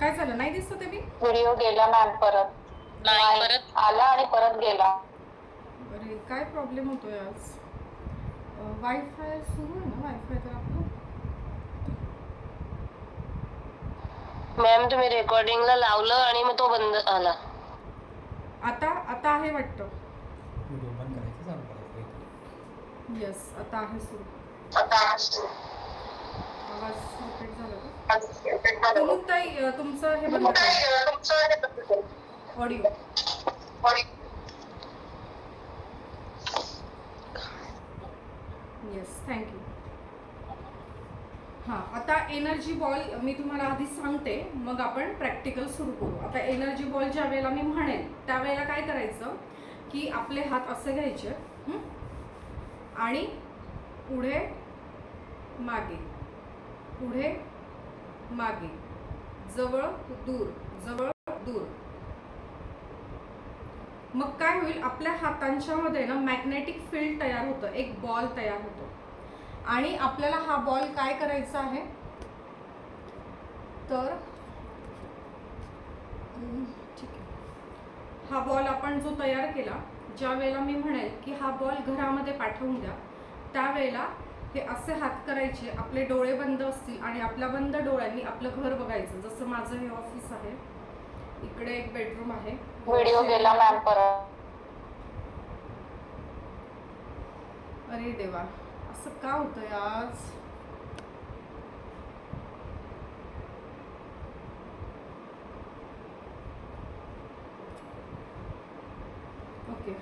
काय झालं, नाही दिसत आहे मी? व्हिडिओ गेला मॅम, परत आला आणि परत गेला. अरे काय प्रॉब्लेम होतोय आज? वायफाय सुरू आहे ना? वायफाय तर आपलं मॅम तुम्ही रेकॉर्डिंगला लावलं आणि मग तो बंद आला. आता आहे वाटतं. व्हिडिओ बंद करायचं, चालू करायचं. यस, आता आहे सुरू. आवाज रिपीट झाला का? तुम्ही ताई तुमचं हे बंद करा, ऑडिओ. Yes, thank you. हां, आता एनर्जी बॉल मी तुम्हाला आधी सांगते, मग आपण प्रॅक्टिकल सुरू करू. आता एनर्जी बॉल ज्या वेळेला मी म्हणेन त्यावेळेला काय करायचं की आपले हात असे घ्यायचे आणि पुढे मागे, पुढे मागे, जवळ दूर, जवळ दूर. मग काय होईल, आपल्या हातांच्या मध्ये ना मॅग्नेटिक फील्ड तयार होतं, एक बॉल तयार होतो. आणि आपल्याला हा बॉल काय करायचा आहे तर ठीक आहे, हा बॉल आपण जो तयार केला, ज्या वेळेला मी म्हणेल की हा बॉल घरामध्ये पाठवून द्या, त्यावेळेला हे असे हात करायचे, आपले डोळे बंद असतील आणि आपल्या बंद डोळ्यांनी आपलं घर बघायचं. जसं माझं हे ऑफिस आहे, इकडे एक बेडरूम आहे. व्हिडिओ गेला मॅम परत. अरे देवा, असं का होतंय आज? ओके,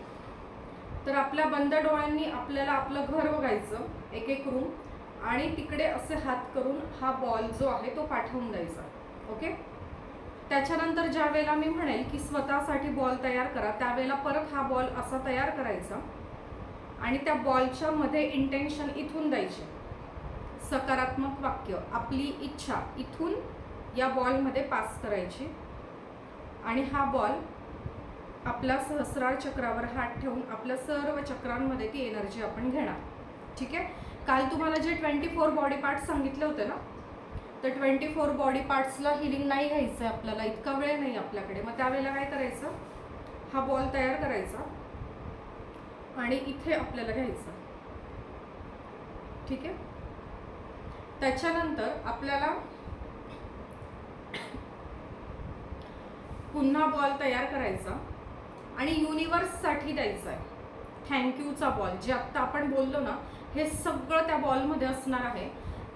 तर आपल्या बंद डोळ्यांनी आपल्याला आपलं घर बघायचं, एक एक रूम, आणि तिकडे असे हात करून हा बॉल जो आहे तो पाठवून द्यायचा. ओके, त्याच्यानंतर ज्या वेळेला मी म्हणेल की स्वतःसाठी बॉल तयार करा, त्यावेळेला परत हा बॉल असा तयार करायचा आणि त्या बॉलच्या मध्ये इंटेन्शन इथून द्यायचे, सकारात्मक वाक्य, आपली इच्छा इथून या बॉलमध्ये पास करायची आणि हा बॉल आपल्या सहस्रार चक्रावर हात ठेवून आपल्या सर्व चक्रांमध्ये ती एनर्जी आपण घेणार. ठीक आहे, काल तुम्हाला जे 24 बॉडी पार्ट्स सांगितले होते ना, तर 24 बॉडी पार्ट्सला हिलिंग नाही घ्यायचं आहे आपल्याला, इतका वेळ नाही आपल्याकडे. मग त्यावेळेला काय करायचं, हा बॉल तयार करायचा आणि इथे आपल्याला घ्यायचं. ठीक आहे, त्याच्यानंतर आपल्याला पुन्हा बॉल तयार करायचा आणि युनिवर्ससाठी द्यायचा आहे थँक्यूचा बॉल. जे आत्ता आपण बोललो ना, हे सगळं त्या बॉलमध्ये असणार आहे.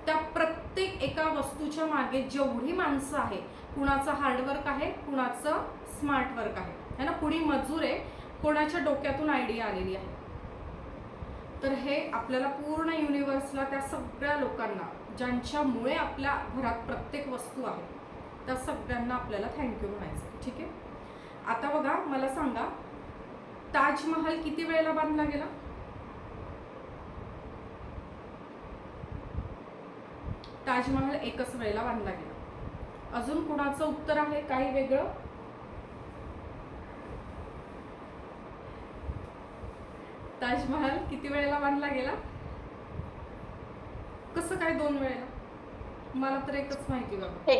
त्या प्रत्येक एका वस्तूच्या मागे जेवढी माणसं आहे, कुणाचं हार्डवर्क आहे, कुणाचं स्मार्ट वर्क आहे ना, कुणी मजूर आहे, कोणाच्या डोक्यातून आयडिया आलेली आहे. तर हे आपल्याला पूर्ण युनिवर्सला, त्या सगळ्या लोकांना ज्यांच्यामुळे आपल्या घरात प्रत्येक वस्तू आहे, त्या सगळ्यांना आपल्याला थँक्यू म्हणायचं. ठीक आहे, आता बघा, मला सांगा, ताजमहल किती वेळेला बांधला गेला? ताजमहल एकच वेळेला बांधला गेला. अजून कुणाचं उत्तर आहे काही वेगळं? ताजमहल किती वेळेला बांधला गेला? कसं काय 2 वेळेला? मला तर एकच माहिती बाबा.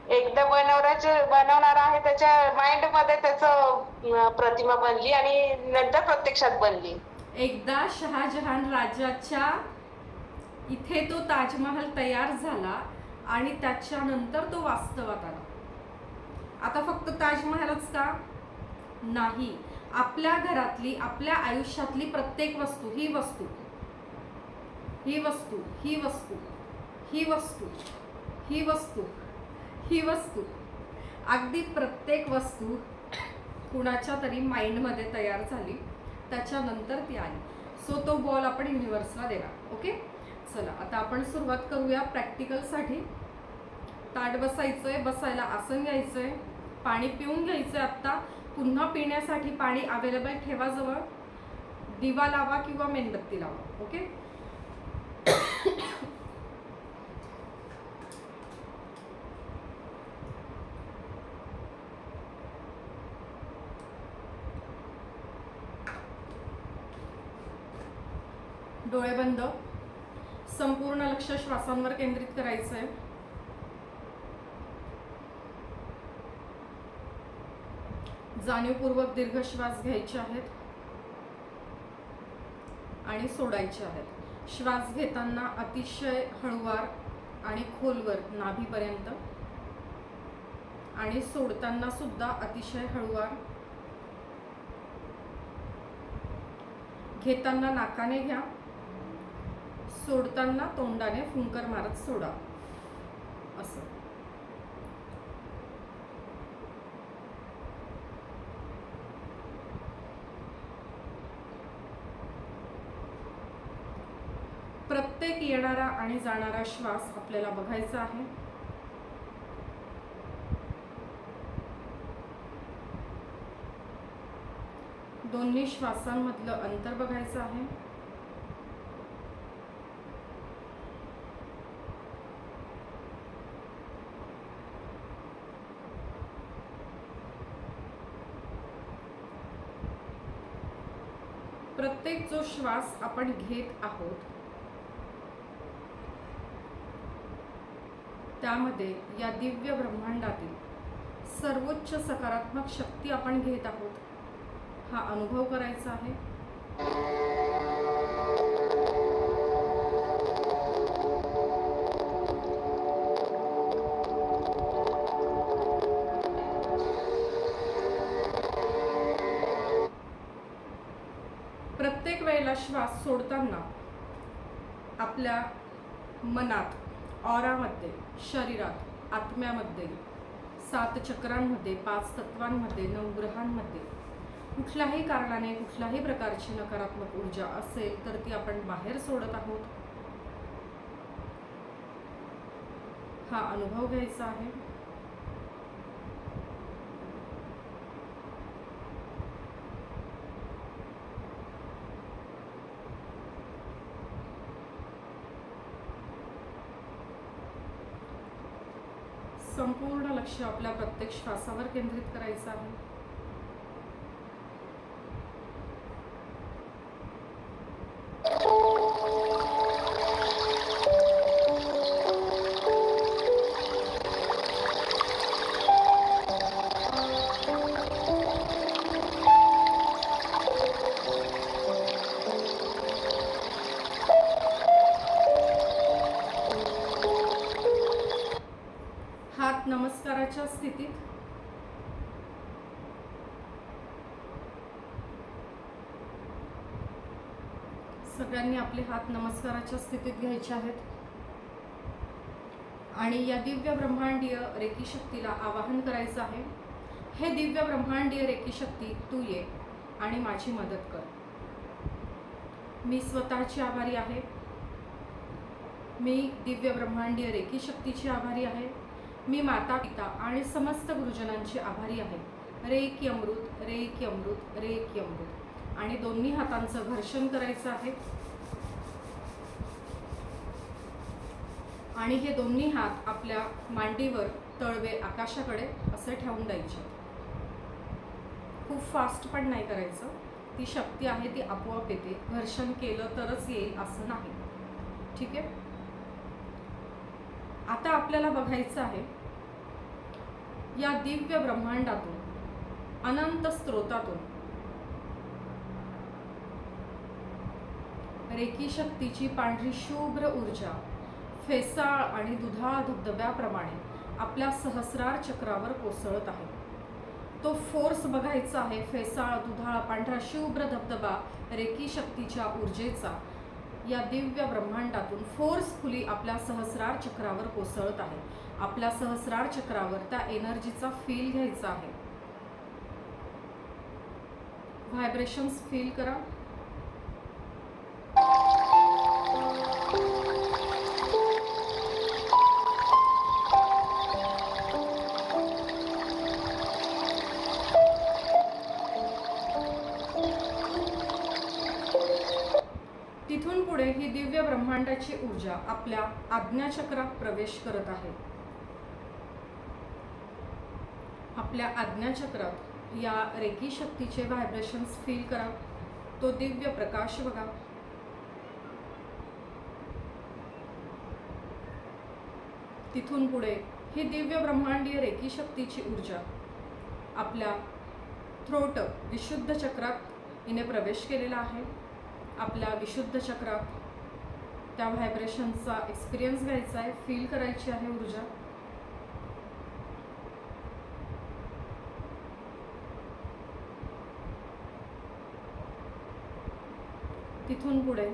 एकदा बनवणार आहे, त्याच्या माइंड मध्ये त्याचं प्रतिमा बनली आणि नंतर प्रत्यक्षात बनली. एकदा शहाजहान राजाच्या इथे तो ताजमहल तयार झाला आणि त्याच्यानंतर तो वास्तवात आला. आता फक्त ताजमहलच का नाही, आपल्या घरातली, आपल्या आयुष्यातली प्रत्येक वस्तू, ही वस्तू, ही वस्तू, ही वस्तू, ही वस्तू, ही वस्तू, ही वस्तू, अगदी प्रत्येक वस्तू कुणाच्या तरी माइंडमध्ये तयार झाली, त्याच्यानंतर ती आली. सो तो बॉल आपण युनिवर्सला देणार. ओके, चला आता आपण सुरुवात करूया प्रॅक्टिकलसाठी. ताट बसायचंय, बसायला आसन घ्यायचंय, पाणी पिऊन घ्यायचंय. आत्ता पुन्हा पिण्यासाठी पाणी अवेलेबल ठेवा जवळ, दिवा लावा किंवा मेणबत्ती लावा. ओके, डोळे बंद, संपूर्ण लक्ष श्वासांवर केंद्रित करायचंय. जाणीवपूर्वक दीर्घ श्वास घ्यायचे आहेत आणि सोडायचे आहेत। श्वास घेताना अतिशय हळूवार आणि खोलवर नाभीपर्यंत, आणि सोडताना सुद्धा अतिशय हळूवार। घेताना नाकाने घ्या, सोडताना तोंडाने फुंकर मारत सोडा, असं। प्रत्येक येणारा आणि जाणारा श्वास आपल्याला बघायचा आहे। दोन्ही श्वासांमधलं अंतर बघायचं आहे। प्रत्येक जो श्वास आपण घेत आहोत त्यामध्ये या दिव्य ब्रह्मांडातील सर्वोच्च सकारात्मक शक्ती आपण घेत आहोत, हा अनुभव करायचा आहे। प्रत्येक वेळेला श्वास सोडताना आपल्या मनात, ऑरामध्ये, शरीरात, आत्म्यामध्ये, 7 चक्रांमध्ये, 5 तत्वांमध्ये, 9 ग्रहांमध्ये कुठल्याही कारणाने कुठल्याही प्रकारची नकारात्मक ऊर्जा असेल तर ती आपण बाहेर सोडत आहोत, हा अनुभव घ्यायचा आहे। संपूर्ण लक्ष आपल्या प्रत्येक श्वासावर केंद्रित करायचं आहे। हात नमस्काराच्या स्थितीत, सगळ्यांनी आपले हात नमस्काराच्या स्थितीत घ्यायचे आहेत आणि या दिव्य ब्रह्मांडीय रेकी शक्तीला आवाहन करायचं आहे। हे दिव्य ब्रह्मांडीय रेकी शक्ती, तू ये आणि माझी मदत कर। मी स्वतःची आभारी आहे, मी दिव्य ब्रह्मांडीय रेकी शक्तीची आभारी आहे, मी माता पिता आणि समस्त गुरुजनांची आभारी आहे। रेकी अमृत, रेकी अमृत, रेकी अमृत। आणि दोन्ही हातांचं घर्षण करायचं आहे आणि हे दोन्ही हात आपल्या मांडीवर, तळवे आकाशाकडे असे ठेवून द्यायचे। खूप फास्ट पण नाही करायचं, ती शक्ती आहे ती आपोआप येते, घर्षण केलं तरच येईल असं नाही, ठीक आहे। आता आपल्याला बघायचं आहे या दिव्य ब्रह्मांडातून, अनंत स्रोतातून रेकी शक्तीची पांढरी शुभ्र ऊर्जा फेसाळ आणि दुधाळ धबधब्याप्रमाणे आपल्या सहस्रार चक्रावर कोसळत आहे। तो फोर्स बघायचा आहे, फेसाळ, दुधाळ, पांढरा शुभ्र धबधबा रेकी शक्तीच्या ऊर्जेचा या दिव्य ब्रह्मांडातून फोर्सफुली आपल्या सहस्रार चक्रावर कोसळत आहे। आपल्या सहस्रार चक्रावर त्या एनर्जीचा फील घ्यायचा आहे, व्हायब्रेशन्स फील करा। तिथून पुढे ही दिव्य ब्रह्मांडाची ऊर्जा आपल्या आज्ञाचक्रात प्रवेश करत आहे। आपल्या आज्ञाचक्रात या रेकी शक्तीचे व्हायब्रेशन्स फील करा, तो दिव्य प्रकाश बघा। तिथून पुढे ही दिव्य ब्रह्मांडीय रेकी शक्तीची ऊर्जा आपल्या थ्रोट विशुद्ध चक्रात हिने प्रवेश केलेला आहे. आपल्या विशुद्ध चक्रात त्या व्हायब्रेशनचा एक्सपिरियन्स घ्यायचा आहे, फील करायची आहे ऊर्जा. तिथून पुढे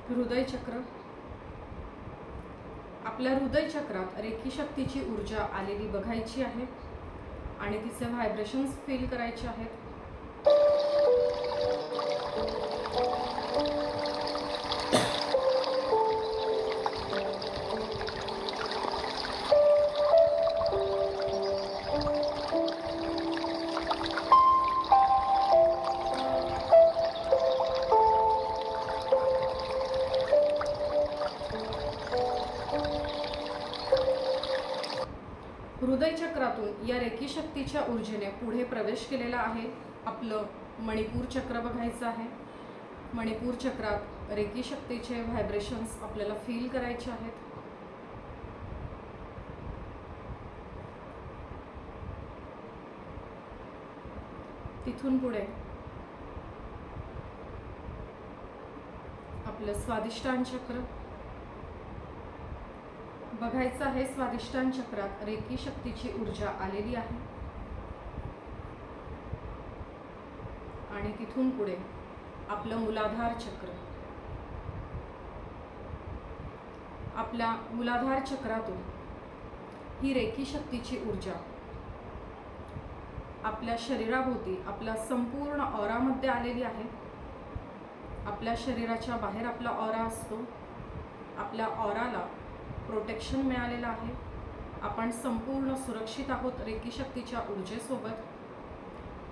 हृदय चक्र. आपल्या हृदय चक्रात रेकी शक्तीची ऊर्जा आलेली बघायची आहे आणि तिचे व्हायब्रेशन्स फील करायचे आहेत. हृदय चक्रातून या रेकी शक्तीच्या ऊर्जेने पुढे प्रवेश केलेला आहे. आपलं मणिपूर चक्र बघायचं आहे. मणिपूर चक्रात रेकी शक्तीचे व्हायब्रेशन्स आपल्याला फील करायचे आहेत. तिथून पुढे आपलं स्वादिष्टान चक्र बघायचं आहे. स्वादिष्टान चक्रात रेकी शक्तीची ऊर्जा आलेली आहे आणि तिथून पुढे आपलं मूलाधार चक्र. आपल्या मूलाधार चक्रातून ही रेकी शक्तीची ऊर्जा आपल्या शरीराभोवती आपल्या संपूर्ण ऑरामध्ये आलेली आहे. आपल्या शरीराच्या बाहेर आपला ऑरा असतो. आपल्या ऑराला प्रोटेक्शन मिळालेलं आहे. आपण संपूर्ण सुरक्षित आहोत रेकी शक्तीच्या ऊर्जेसोबत.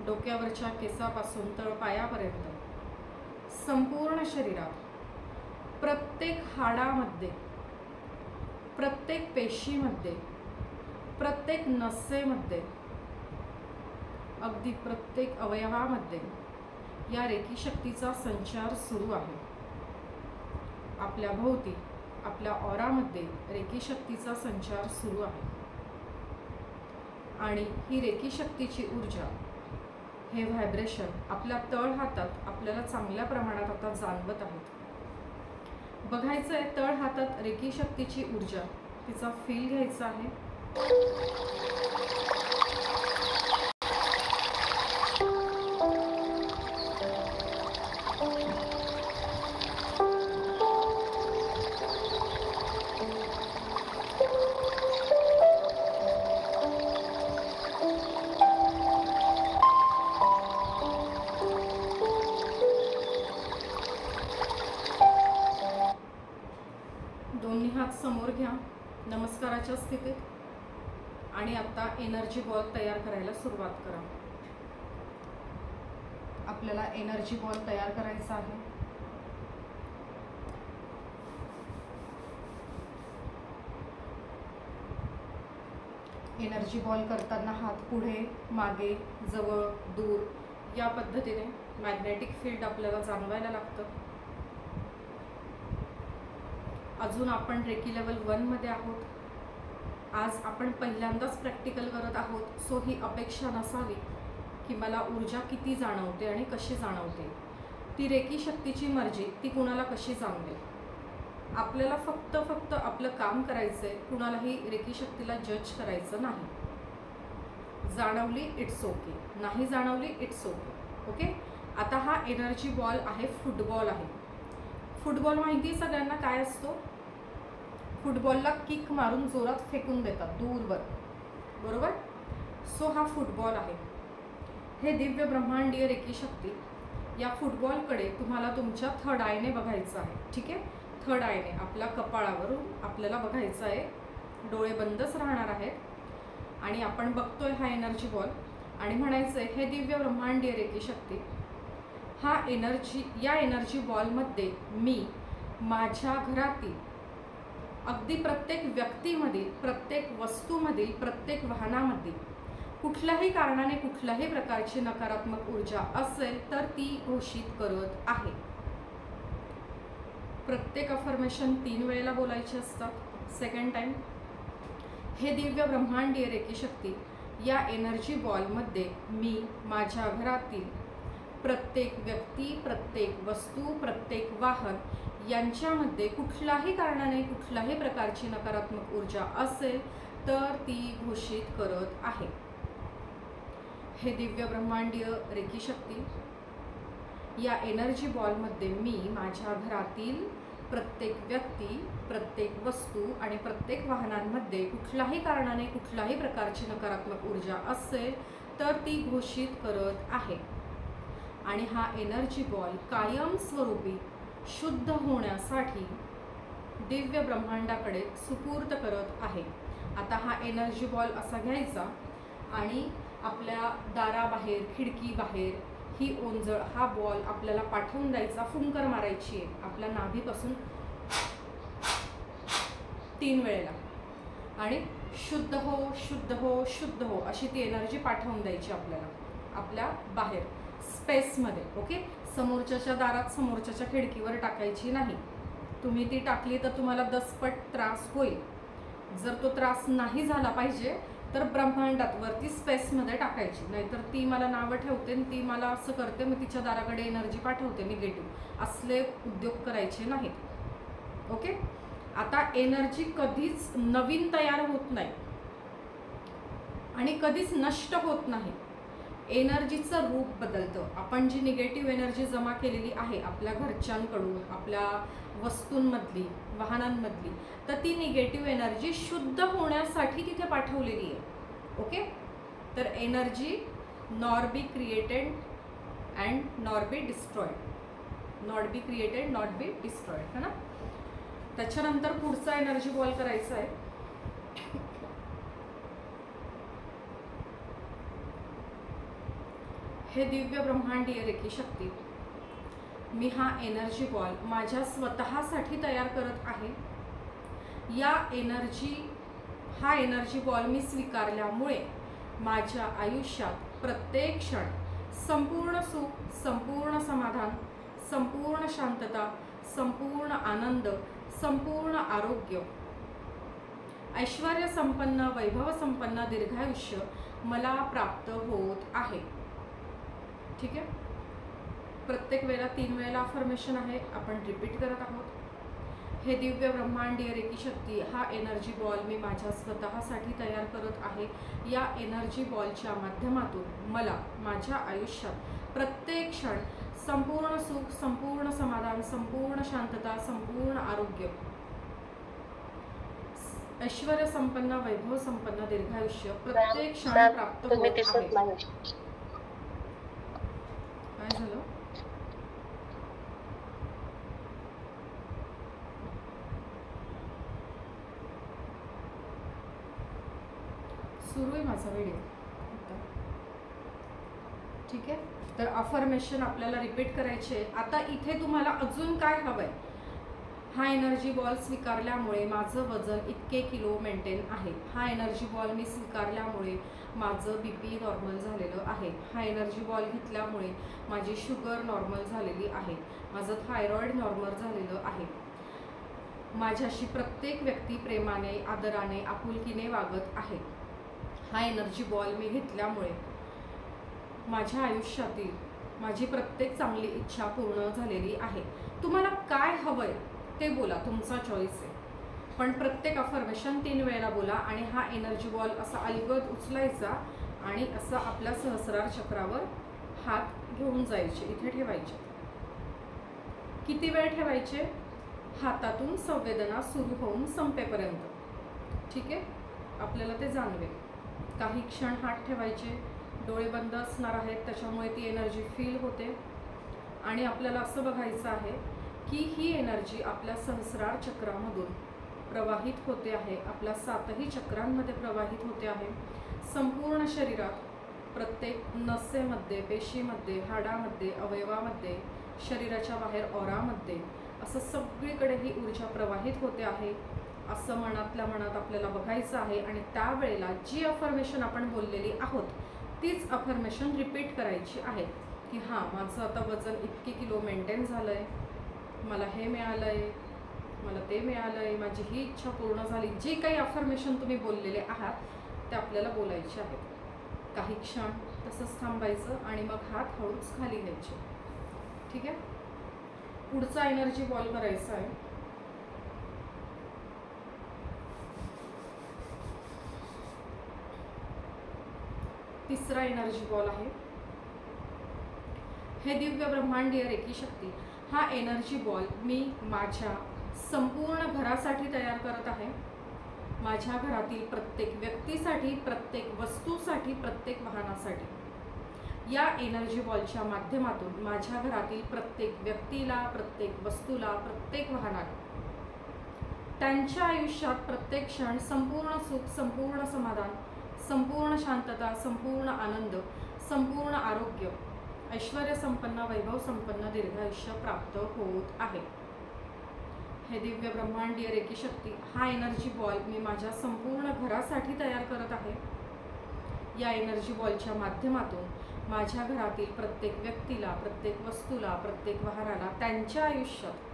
डोक्यावरच्या केसापासून तळपायापर्यंत संपूर्ण शरीरात प्रत्येक हाडामध्ये, प्रत्येक पेशीमध्ये, प्रत्येक नसेमध्ये, अगदी प्रत्येक अवयवामध्ये या रेकी शक्तीचा संचार सुरू आहे. आपल्या भोवती आपल्या ऑरामध्ये रेकी शक्तीचा संचार सुरू आहे आणि ही रेकी शक्तीची ऊर्जा, हे व्हायब्रेशन आपल्या तळ हातात आपल्याला चांगल्या प्रमाणात आता जाणवत आहेत. बघायचं आहे तळ हातात रेकी शक्तीची ऊर्जा, तिचा फील घ्यायचा आहे. दोन्ही हात समोर घ्या नमस्काराच्या स्थितीत आणि आता एनर्जी बॉल तयार करायला सुरुवात करा. आपल्याला एनर्जी बॉल तयार करायचा आहे. एनर्जी बॉल करताना हात पुढे, मागे, जवळ, दूर या पद्धतीने मॅग्नेटिक फील्ड आपल्याला जाणवायला लागतं. अजून आपण रेकी लेवल 1 मध्ये आहोत. आज आपण पहिल्यांदाच प्रॅक्टिकल करत आहोत. सो ही अपेक्षा नसावी की मला ऊर्जा किती जाणवते आणि कशी जाणवते. ती रेकी शक्तीची मर्जी, ती कुणाला कशी जाणवेल. आपल्याला फक्त आपलं काम करायचं आहे. कुणालाही रेकी शक्तीला जज करायचं नाही. जाणवली इट्स ओके, नाही जाणवली इट्स ओके. ओके. आता हा एनर्जी बॉल आहे, फुटबॉल आहे. फुटबॉल माहिती सगळ्यांना काय असतो. फुटबॉलला किक मारून जोरात फेकून देतात दूरवर, बरोबर. सो हा फुटबॉल आहे. हे दिव्य ब्रह्मांडीय रेकी शक्ती, या फुटबॉलकडे तुम्हाला तुमच्या थर्ड आयने बघायचं आहे. ठीक आहे. थर्ड आयने आपल्या कपाळावरून आपल्याला बघायचं आहे. डोळे बंदच राहणार आहेत आणि आपण बघतोय हा एनर्जी बॉल आणि म्हणायचं आहे, हे दिव्य ब्रह्मांडीय रेकी शक्ती, या एनर्जी बॉलमध्ये मी माझ्या घरातील अगदी प्रत्येक व्यक्तीमधील, प्रत्येक वस्तूमधील, प्रत्येक वाहनामधील कुठल्याही कारणाने कुठल्याही प्रकारची नकारात्मक ऊर्जा असेल तर ती घोषित करत आहे. प्रत्येक अफर्मेशन 3 वेळेला बोलायचे असतात. सेकंड टाइम, हे दिव्य ब्रह्मांडीय रेकी शक्ती या एनर्जी बॉलमध्ये मी माझ्या घरातील प्रत्येक व्यक्ती, प्रत्येक वस्तू, प्रत्येक वाहन यांच्यामध्ये कुठल्याही कारणाने कुठल्याही प्रकारची नकारात्मक ऊर्जा असेल तर ती घोषित करत आहे. हे दिव्य ब्रह्मांडीय रेकी शक्ती या एनर्जी बॉलमध्ये मी माझ्या घरातील प्रत्येक व्यक्ती, प्रत्येक वस्तू आणि प्रत्येक वाहनांमध्ये कुठल्याही कारणाने कुठल्याही प्रकारची नकारात्मक ऊर्जा असेल तर ती घोषित करत आहे. आणि हा एनर्जी बॉल कायमस्वरूपी शुद्ध होण्यासाठी दिव्य ब्रह्मांडाकडे सुपूर्द करत आहे. आता हा एनर्जी बॉल असा घ्यायचा आणि आपल्या दाराबाहेर, खिडकीबाहेर ही ओंजळ, हा बॉल आपल्याला पाठवून द्यायचा. फुंकर मारायची आहे आपल्या नाभीपासून 3 वेळेला आणि शुद्ध हो, शुद्ध हो, शुद्ध हो अशी ती एनर्जी पाठवून द्यायची आपल्याला आपल्या बाहेर स्पेसमध्ये. ओके, समोरच्याच्या दारात, समोरच्याच्या खिडकीवर टाकायची नाही. तुम्ही ती टाकली तर तुम्हाला 10 पट त्रास होईल. जर तो त्रास नाही झाला पाहिजे तर ब्रह्मांडात वरती स्पेसमध्ये टाकायची. नाहीतर ती मला नावं ठेवते आणि ती मला असं करते, मग तिच्या दाराकडे एनर्जी पाठवते निगेटिव्ह. असले उद्योग करायचे नाहीत. ओके, आता एनर्जी कधीच नवीन तयार होत नाही आणि कधीच नष्ट होत नाही. एनर्जीचं रूप बदलतं. आपण जी निगेटिव्ह एनर्जी जमा केलेली आहे आपल्या घरच्यांकडून, आपल्या वस्तूंमधली, वाहनांमधली, तर ती निगेटिव्ह एनर्जी शुद्ध होण्यासाठी तिथे पाठवलेली आहे. ओके, तर energy nor be created and nor be destroyed. Not be created, not be destroyed, है ना. त्याच्यानंतर पुढचा एनर्जी बॉल करायचा आहे. हे दिव्य ब्रह्मांडीय रेकी शक्ती मी हा एनर्जी बॉल माझ्या स्वतःसाठी तयार करत आहे. हा एनर्जी बॉल मी स्वीकारल्यामुळे माझ्या आयुष्यात प्रत्येक क्षण संपूर्ण सुख, संपूर्ण समाधान, संपूर्ण शांतता, संपूर्ण आनंद, संपूर्ण आरोग्य, ऐश्वर्य संपन्न, वैभव संपन्न दीर्घायुष्य मला प्राप्त होत आहे. ठीक आहे, प्रत्येक वेळेला 3 वेळेला अफर्मेशन आहे, आपण रिपीट करत आहोत. हे दिव्य ब्रह्मांडीय रेकी शक्ती हा एनर्जी बॉल मी माझ्या स्वतःसाठी तयार करत आहे. या एनर्जी बॉलच्या माध्यमातून मला माझ्या आयुष्यात प्रत्येक क्षण संपूर्ण सुख, संपूर्ण समाधान, संपूर्ण शांतता, संपूर्ण आरोग्य, ऐश्वर्य संपन्न, वैभव संपन्न दीर्घायुष्य प्रत्येक क्षण प्राप्त होत आहे. काय झालं? सुरू आहे माझा व्हिडिओ. ठीक आहे, तर अफर्मेशन आपल्याला रिपीट करायचे. आता इथे तुम्हाला अजून काय हवंय? हा एनर्जी बॉल स्वीकारल्यामुळे माझं वजन इतके किलो मेंटेन आहे. हा एनर्जी बॉल मी स्वीकारल्यामुळे माझं BP नॉर्मल झालेलं आहे. हा एनर्जी बॉल घेतल्यामुळे माझी शुगर नॉर्मल झालेली आहे. माझं थायरॉइड नॉर्मल झालेलं आहे. माझ्याशी प्रत्येक व्यक्ती प्रेमाने, आदराने, आपुलकीने वागत आहे. हा एनर्जी बॉल मी घेतल्यामुळे माझ्या आयुष्यातील माझी प्रत्येक चांगली इच्छा पूर्ण झालेली आहे. तुम्हाला काय हवंय ते बोला, तुमचा चॉईस आहे. पण प्रत्येक अफर्मेशन 3 वेळेला बोला आणि हा एनर्जी बॉल असा अलगद उचलायचा आणि असा आपल्या सहस्रार चक्रावर हात घेऊन जायचे, इथे ठेवायचे. किती वेळ ठेवायचे? हातातून संवेदना सुरू होऊन संपेपर्यंत. ठीक आहे, आपल्याला ते जाणवेल. काही क्षण हात ठेवायचे, डोळे बंद असणार आहेत, त्याच्यामुळे ती एनर्जी फील होते. आणि आपल्याला असं बघायचं आहे की ही एनर्जी आपल्या सहस्रार चक्रामधून प्रवाहित होते आहे, आपल्या 7ही चक्रांमध्ये प्रवाहित होते आहे. संपूर्ण शरीरात, प्रत्येक नसेमध्ये, पेशीमध्ये, हाडामध्ये, अवयवामध्ये, शरीराच्या बाहेर ऑरामध्ये, असं सगळीकडे ही ऊर्जा प्रवाहित होते आहे. असं मनातल्या मनात आपल्याला बघायचं आहे. आणि त्यावेळेला जी अफर्मेशन आपण बोललेली आहोत तीच अफर्मेशन रिपीट करायची आहे की हां, माझं आता वजन इतके किलो मेंटेन झालं आहे, मला हे मिळालंय, मला ते मिळालंय, माझी ही इच्छा पूर्ण झाली. जे काही अफर्मेशन तुम्ही बोललेले आहात ते आपल्याला बोलायचे आहेत. काही क्षण तसंच थांबायचं आणि मग हात हळूच खाली घ्यायचे. ठीक आहे. पुढचा एनर्जी बॉल करायचा आहे. तिसरा एनर्जी बॉल आहे. हे दिव्य ब्रह्मांडीय रेकी शक्ती, हा एनर्जी बॉल मी माझ्या संपूर्ण घरासाठी तयार करत आहे. माझ्या घरातील प्रत्येक व्यक्तीसाठी, प्रत्येक वस्तूसाठी, प्रत्येक वाहनासाठी. या एनर्जी बॉलच्या माध्यमातून माझ्या घरातील प्रत्येक व्यक्तीला, प्रत्येक वस्तूला, प्रत्येक वाहनाला त्यांच्या आयुष्यात प्रत्येक क्षण संपूर्ण सुख, संपूर्ण समाधान, संपूर्ण शांतता, संपूर्ण आनंद, संपूर्ण आरोग्य, ऐश्वर्य संपन्न, वैभव संपन्न दीर्घायुष्य प्राप्त होत आहे. हे दिव्य ब्रह्मांडीय रेकी शक्ती, हा एनर्जी बॉल मी माझ्या संपूर्ण घरासाठी तयार करत आहे. या एनर्जी बॉलच्या माध्यमातून माझ्या घरातील प्रत्येक व्यक्तीला, प्रत्येक वस्तूला, प्रत्येक वाहनाला त्यांच्या आयुष्यात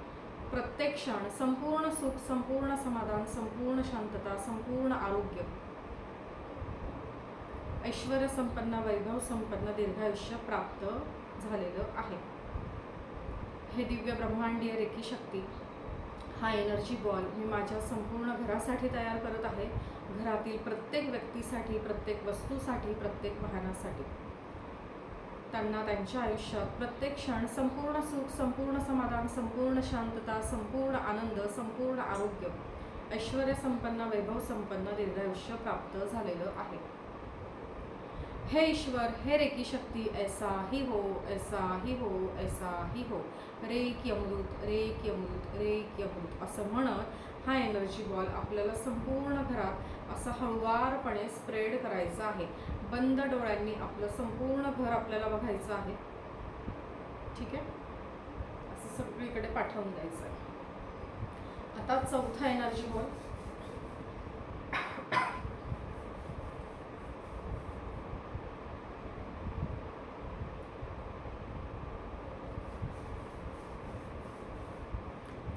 प्रत्येक क्षण संपूर्ण सुख, संपूर्ण समाधान, संपूर्ण शांतता, संपूर्ण आरोग्य, ऐश्वर्य संपन्न, वैभव संपन्न दीर्घायुष्य प्राप्त झालेलं आहे. हे दिव्य ब्रह्मांडीय रेकी शक्ती, हा एनर्जी बॉल मी माझ्या संपूर्ण घरासाठी तयार करत आहे. घरातील प्रत्येक व्यक्तीसाठी, प्रत्येक वस्तूसाठी, प्रत्येक वाहनासाठी त्यांना त्यांच्या आयुष्यात प्रत्येक क्षण संपूर्ण सुख, संपूर्ण समाधान, संपूर्ण शांतता, संपूर्ण आनंद, संपूर्ण आरोग्य, ऐश्वर्य संपन्न, वैभव संपन्न दीर्घायुष्य प्राप्त झालेलं आहे. हे ईश्वर, हे रेकी शक्ती, ऐसा ही हो, ऐसा ही हो, ऐसा ही हो, रेकी अमृत, रेकी अमृत, रेकी अमृत असं म्हणत हा एनर्जी बॉल आपल्याला संपूर्ण घरात असा हळुवारपणे स्प्रेड करायचा आहे. बंद डोळ्यांनी आपलं संपूर्ण घर आपल्याला बघायचं आहे. ठीक आहे. असं सगळीकडे पाठवून द्यायचं आहे. आता चौथा एनर्जी बॉल.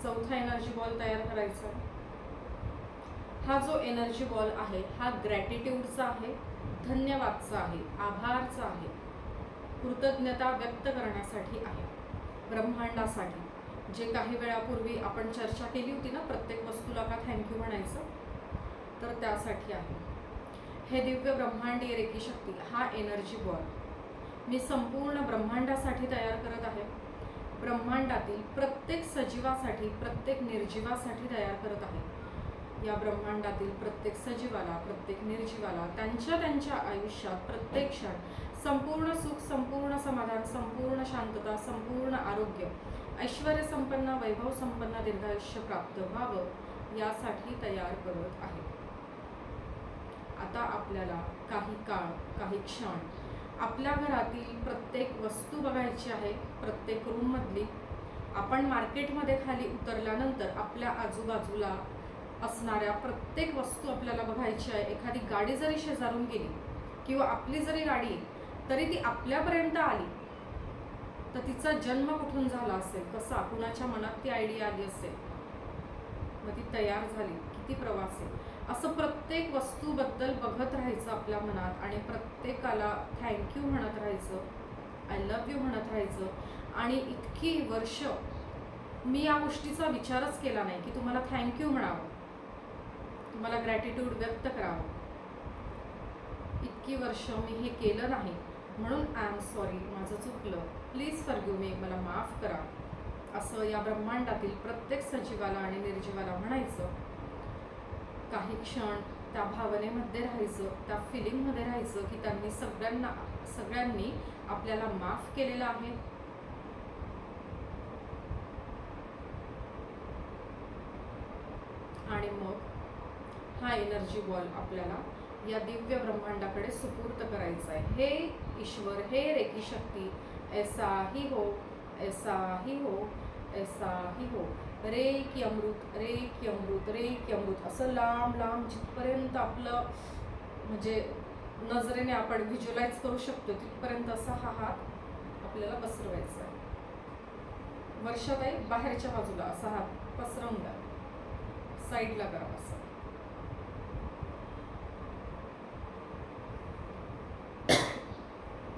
चौथा एनर्जी बॉल तयार करायचा आहे. हा जो एनर्जी बॉल आहे हा ग्रॅटिट्यूडचा आहे, धन्यवादचा आहे, आभारचा आहे, कृतज्ञता व्यक्त करण्यासाठी आहे. ब्रह्मांडासाठी जे काही वेळापूर्वी आपण चर्चा केली होती ना, प्रत्येक वस्तूला का थँक्यू म्हणायचं, तर त्यासाठी आहे. हे दिव्य ब्रह्मांडीय रेकी शक्ती, हा एनर्जी बॉल मी संपूर्ण ब्रह्मांडासाठी तयार करत आहे. ब्रह्मांडातील प्रत्येक सजीवासाठी, प्रत्येक निर्जीवासाठी तयार करत आहे. या ब्रह्मांडातील प्रत्येक सजीवाला, प्रत्येक निर्जीवाला त्यांच्या आयुष्यात प्रत्येक क्षण संपूर्ण सुख, संपूर्ण समाधान, संपूर्ण शांतता, संपूर्ण आरोग्य, ऐश्वर्य संपन्न, वैभव संपन्न दीर्घायुष्य प्राप्त व्हावं यासाठी तयार करत आहे. आता आपल्याला काही काळ, काही क्षण आपल्या घरातील प्रत्येक वस्तू बघायची आहे. प्रत्येक रूममधली. आपण मार्केटमध्ये खाली उतरल्यानंतर आपल्या आजूबाजूला असणाऱ्या प्रत्येक वस्तू आपल्याला बघायची आहे. एखादी गाडी जरी शेजारून गेली किंवा आपली जरी गाडी तरी ती आपल्यापर्यंत आली तर तिचा जन्म कुठून झाला असेल, कसा, कुणाच्या मनात ती आयडिया आली असेल, मग ती तयार झाली, किती प्रवास आहे, असं प्रत्येक वस्तूबद्दल बघत राहायचं आपल्या मनात आणि प्रत्येकाला थँक्यू म्हणत राहायचं, आय लव्ह यू म्हणत राहायचं. आणि इतकी वर्ष मी या गोष्टीचा विचारच केला नाही की तुम्हाला थँक्यू म्हणावं, तुम्हाला ग्रॅटिट्यूड व्यक्त करावं. इतकी वर्ष मी हे केलं नाही, म्हणून आय एम सॉरी, माझं चुकलं, प्लीज फॉरगिव्ह मी, मला माफ करा, असं या ब्रह्मांडातील प्रत्येक सजीवाला आणि निर्जीवाला म्हणायचं. काही क्षण त्या भावनेमध्ये राहायचं, त्या फिलिंगमध्ये राहायचं की त्यांनी सगळ्यांनी आपल्याला माफ केलेलं आहे. आणि मग हा एनर्जी बॉल आपल्याला या दिव्य ब्रह्मांडाकडे सुपूर्त करायचा आहे. हे ईश्वर, हे रेकी शक्ती, ऐसा ही हो, ऐसा ही हो, ऐसा ही हो, रेकी अमृत, रेकी अमृत, रेकी अमृत असं लांब लांब जिथपर्यंत आपलं म्हणजे नजरेने आपण व्हिज्युअलाइज करू शकतो तिथपर्यंत असा हा हात आपल्याला पसरवायचा आहे. वर्षाताई बाहेरच्या बाजूला असा हात पसरवून द्या, साईडला करा असं.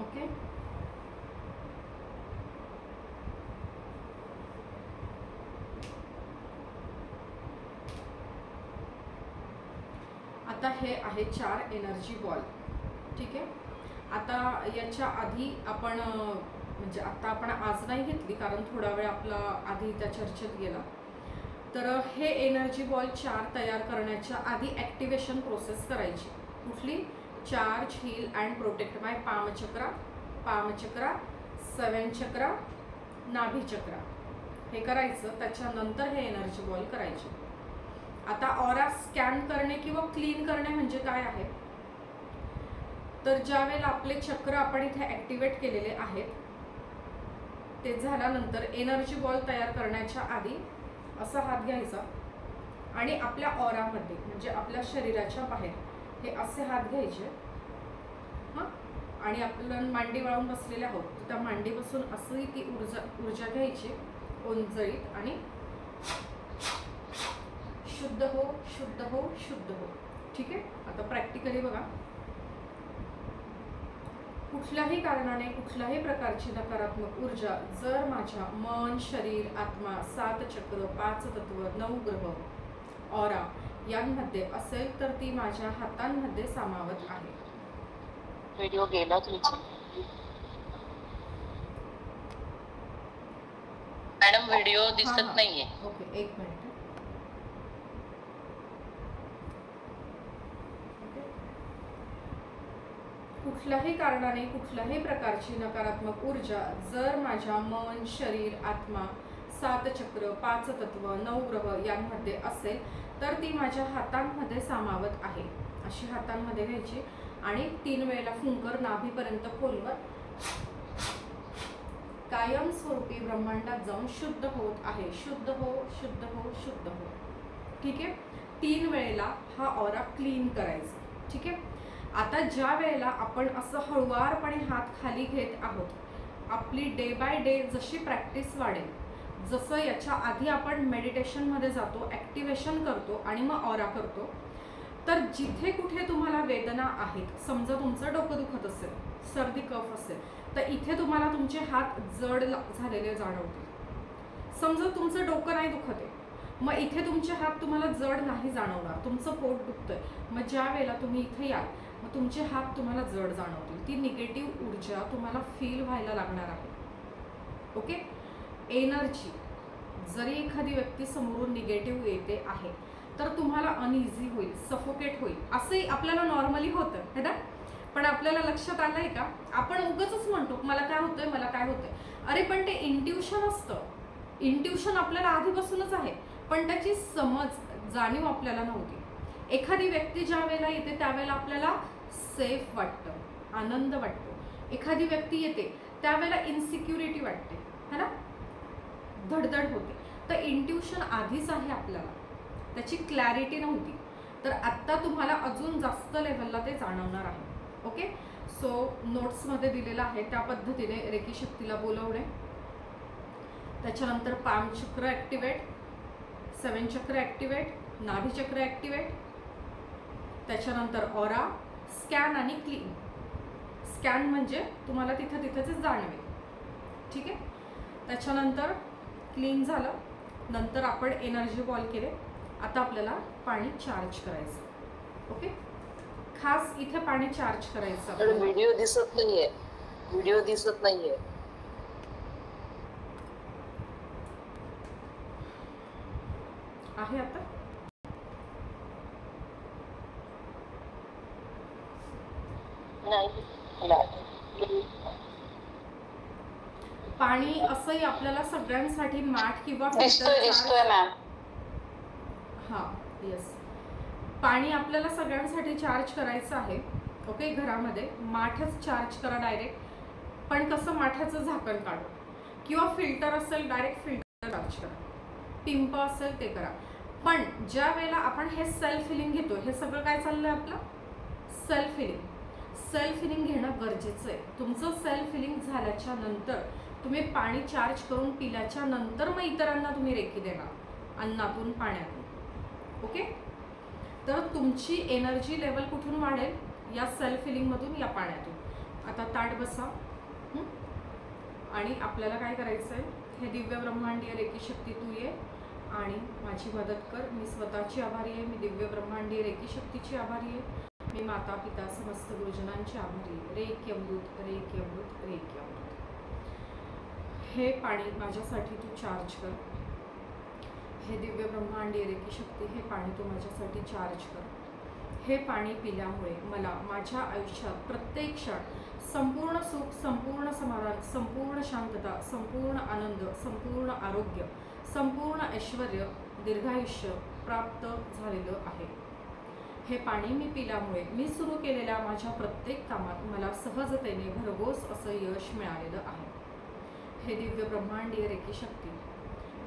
ओके. आता हे आहे 4 एनर्जी बॉल. ठीक आहे. आता याच्या आधी आपण म्हणजे आता आपण आज नाही घेतली कारण थोडा वेळ आपला आधी त्या चर्चेत गेला. तर हे एनर्जी बॉल 4 तयार करण्याच्या आधी ॲक्टिवेशन प्रोसेस करायची. कुठली? Charge, heal and protect by palm chakra, 7 chakra, नाभी चक्रा. हे करायचं. त्याच्यानंतर हे एनर्जी बॉल करायचे. आता ऑरा स्कॅन करणे किंवा क्लीन करणे म्हणजे काय आहे? तर ज्या वेळेला आपले चक्र आपण इथे ॲक्टिवेट केलेले आहेत ते झाल्यानंतर एनर्जी बॉल तयार करण्याच्या आधी असा हात घ्यायचा आणि आपल्या ऑरामध्ये म्हणजे आपल्या शरीराच्या बाहेर हे असे हात घ्यायचे. हां. आणि आपण मांडी वळून बसलेले आहोत तर त्या मांडीपासून असंही ती ऊर्जा घ्यायची ओंजळीत आणि शुद्ध हो, शुद्ध हो, शुद्ध हो. ठीक आहे. आता प्रॅक्टिकली बघा. कुठल्याही कारणाने कुठल्याही प्रकारची नकारात्मक ऊर्जा जर माझ्या मन, शरीर, आत्मा, 7 चक्र, 5 तत्व, 9 ग्रह, ऑरा यांमध्ये असेल तर ती माझ्या हातांमध्ये सामावत आहे. व्हिडिओ गेला तुमचा मॅडम, व्हिडिओ दिसत नाहीये. Okay, 1 minute. कुठल्याही कारणाने कुठल्याही प्रकारची नकारात्मक ऊर्जा जर माझ्या मन, शरीर, आत्मा, 7 चक्र, 5 तत्व, 9 ग्रह यांमध्ये असेल तर ती माझ्या हातांमध्ये सामावत आहे. अशी हातांमध्ये घ्यायची आणि 3 वेळेला फुंकर नाभीपर्यंत खोलवर कायमस्वरूपी ब्रह्मांडात जाऊन शुद्ध होत आहे. शुद्ध हो, शुद्ध हो, शुद्ध हो. ठीक आहे. 3 वेळेला हा ऑरा क्लीन करायचा. ठीक आहे. आता ज्या वेळेला आपण असं हळुवारपणे हात खाली घेत आहोत, आपली डे बाय डे जशी प्रॅक्टिस वाढेल, जसं याच्या आधी आपण मेडिटेशनमध्ये जातो, ॲक्टिवेशन करतो आणि मग ऑरा करतो, तर जिथे कुठे तुम्हाला वेदना आहेत, समजा तुमचं डोकं दुखत असेल, सर्दी कफ असेल, तर इथे तुम्हाला तुमचे हात जड झालेले जाणवतील. समजा तुमचं डोकं नाही दुखत आहे, मग इथे तुमचे हात तुम्हाला जड नाही जाणवणार. तुमचं पोट दुखतंय, मग ज्या वेळेला तुम्ही इथे याल मग तुमचे हात तुम्हाला जड जाणवतील. ती निगेटिव्ह ऊर्जा तुम्हाला फील व्हायला लागणार आहे. ओके. एनर्जी जरी एखादी व्यक्ती समोरून निगेटिव्ह येते आहे तर तुम्हाला अनइझी होईल, सफोकेट होईल. असंही आपल्याला नॉर्मली होतं है ना. पण आपल्याला लक्षात आलंय का, आपण उगाचच म्हणतो मला काय होतंय, मला काय होतंय. अरे पण ते इंट्युशन असतं. इंट्युशन आपल्याला आधीपासूनच आहे पण त्याची समज, जाणीव आपल्याला नव्हती. एखादी व्यक्ती ज्या वेळेला येते त्यावेळेला आपल्याला सेफ वाटतं, आनंद वाटतो. एखादी व्यक्ती येते त्यावेळेला इन्सिक्युरिटी वाटते है ना, धडधड होते. तर इंट्युशन आधीच आहे आपल्याला, त्याची क्लॅरिटी नव्हती. तर आत्ता तुम्हाला अजून जास्त लेव्हलला ते जाणवणार आहे. ओके. सो नोट्समध्ये दिलेलं आहे त्या पद्धतीने रेकी शक्तीला बोलवणे, त्याच्यानंतर पाम चक्र ॲक्टिवेट, 7 चक्र ॲक्टिवेट, नाभी चक्र ॲक्टिवेट, त्याच्यानंतर ऑरा स्कॅन आणि क्लीन. स्कॅन म्हणजे तुम्हाला तिथेच जाणवेल. ठीक आहे. त्याच्यानंतर क्लीन झालं, नंतर आपण एनर्जी बॉल केले. आता आपल्याला पाणी चार्ज करायचं. ओके. खास इथे पाणी चार्ज करायचं. व्हिडिओ दिसत नाहीये, व्हिडिओ दिसत नाहीये. आहे आता. पाणी असंही आपल्याला सगळ्यांसाठी माठ किंवा दिसतोय मॅम. हा येस. पाणी आपल्याला सगळ्यांसाठी चार्ज करायचं आहे. ओके. घरामध्ये माठच चार्ज करा डायरेक्ट, पण कसं माठाचं झाकण काढू किंवा फिल्टर असेल डायरेक्ट फिल्टर चार्ज करा, पिंप असेल ते करा. पण ज्या वेळेला आपण हे सेल्फ हिलिंग घेतो, हे सगळं काय चाललंय आपलं सेल्फ हिलिंग. सेल्फ हिलिंग घेणं गरजेचं आहे. तुमचं सेल्फ हिलिंग झाल्याच्या नंतर तुम्ही पाणी चार्ज करून पिल्याच्या नंतर मग इतरांना तुम्ही रेकी देणार अन्नातून, पाण्यातून. ओके. तर तुमची एनर्जी लेवल कुठून वाढेल? या सेल्फ हिलिंगमधून, या पाण्यातून. आता ताट बसा आणि आपल्याला काय करायचं आहे, हे दिव्य ब्रह्मांडीय रेकी शक्ती तू ये आणि माझी मदत कर. मी स्वतःची आभारी आहे, मी दिव्य ब्रह्मांडीय रेकी शक्तीची आभारी आहे, मी माता पिता समस्त गुरुजनांची आभारी आहे. रेकी अमृत, रेकी अमृत, रेकी अमृत. हे पाणी माझ्यासाठी तू चार्ज कर. हे दिव्य ब्रह्मांडीय रेकी शक्ती, हे पाणी तू माझ्यासाठी चार्ज कर. हे पाणी पिल्यामुळे मला माझ्या आयुष्यात प्रत्येक क्षण संपूर्ण सुख, संपूर्ण समाधान, संपूर्ण शांतता, संपूर्ण आनंद, संपूर्ण आरोग्य, संपूर्ण ऐश्वर्य, दीर्घायुष्य प्राप्त झालेलं आहे. हे पाणी मी पिल्यामुळे मी सुरू केलेल्या माझ्या प्रत्येक कामात मला सहजतेने भरघोस असं यश मिळालेलं आहे. हे दिव्य ब्रह्मांडीय रेकी शक्ती,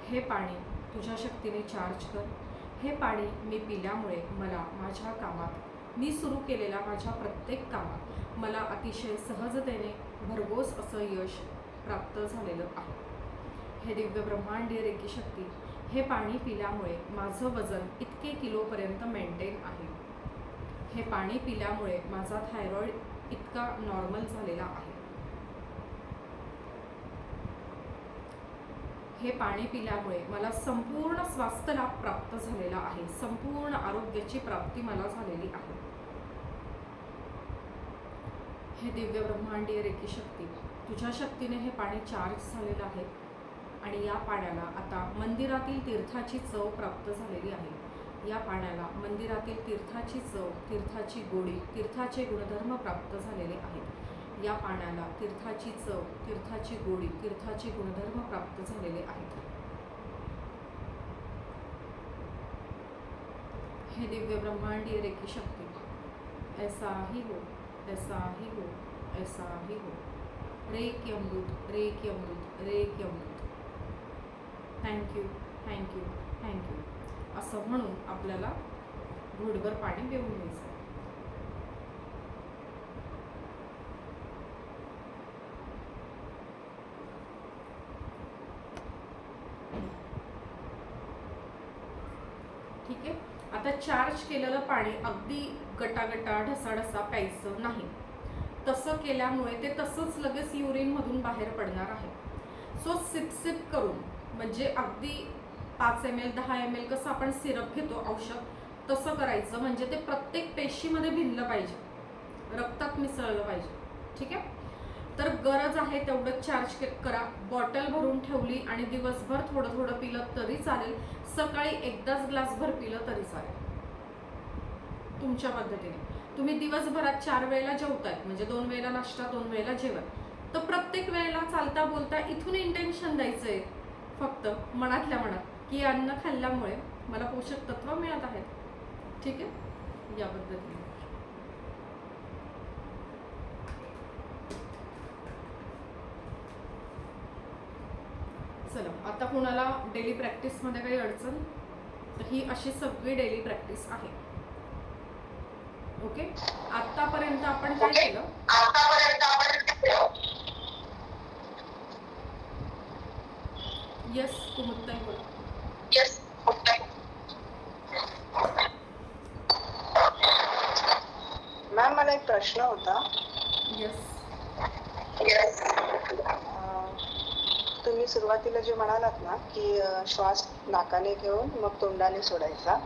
हे पाणी तुझ्या शक्तीने चार्ज कर. हे पाणी मी पिल्यामुळे मला माझ्या कामात, मी सुरू केलेल्या माझ्या प्रत्येक कामात मला अतिशय सहजतेने भरघोस असं यश प्राप्त झालेलं आहे. हे दिव्य ब्रह्मांडीय रेकी शक्ती, हे पाणी पिल्यामुळे माझं वजन इतके किलोपर्यंत मेंटेन आहे. हे पाणी पिल्यामुळे माझा थायरॉइड इतका नॉर्मल झालेला आहे. हे पाणी पिल्यामुळे मला संपूर्ण स्वास्थ्य लाभ प्राप्त झालेला आहे. संपूर्ण आरोग्याची प्राप्ती मला झालेली आहे. हे दिव्य ब्रह्मांडीय रेकी शक्ती, तुझ्या शक्तीने हे पाणी चार्ज झालेलं आहे आणि या पाण्याला आता मंदिरातील तीर्थाची चव प्राप्त झालेली आहे. या पाण्याला मंदिरातील तीर्थाची चव, तीर्थाची गोडी, तीर्थाचे गुणधर्म प्राप्त झालेले आहेत. या पाण्याला तीर्थाची चव, तीर्थाची गोडी, तीर्थाचे गुणधर्म प्राप्त झालेले आहेत. हे दिव्य ब्रह्मांडीय रेकी शक्ती, ऐसा ही हो, ऐसा ही हो, ऐसा ही हो. रेकी अमृत, रेकी अमृत, रेकी अमृत. थँक्यू, थँक्यू, थँक्यू असं म्हणून आपल्याला घोटभर पाणी पिऊन घ्यायचं. ठीक आहे. आता चार्ज केलेलं पाणी अगदी गटागटा, ढसाढसा प्यायचं नाही. तसं केल्यामुळे ते तसंच लगेच युरिनमधून बाहेर पडणार आहे. सो सिप सिप करून, म्हणजे अगदी 5 ml 10 ml कसं आपण सिरप घेतो औषध, तसं करायचं. म्हणजे ते प्रत्येक पेशीमध्ये भिनलं पाहिजे, रक्तात मिसळलं पाहिजे. ठीक आहे. तर गरज आहे तेवढं चार्ज करा. बॉटल भरून ठेवली आणि दिवसभर थोडं थोडं पिलं तरी चालेल. सकाळी एकदाच ग्लासभर पिलं तरी चालेल. तुमच्या पद्धतीने तुम्ही दिवसभरात 4 वेळेला जेवताय, म्हणजे 2 वेळेला नाश्ता, 2 वेळेला जेवण. तर प्रत्येक वेळेला चालता बोलता इथून इंटेन्शन द्यायचं आहे, फक्त मनातल्या मनात, की अन्न खाल्ल्यामुळे मला पोषक तत्व मिळत आहेत. ठीक आहे. या पद्धतीने चला. आता कोणाला डेली प्रॅक्टिसमध्ये काही अडचण, तर ही अशी सगळी डेली प्रॅक्टिस आहे. ओके. आतापर्यंत आपण काय केलं? यस, कुमुदताई बोला. यस. मॅम, मला एक प्रश्न होता. यस. तुम्ही सुरुवातीला जे म्हणालात ना की श्वास नाकाने घेऊन मग तोंडाने सोडायचा,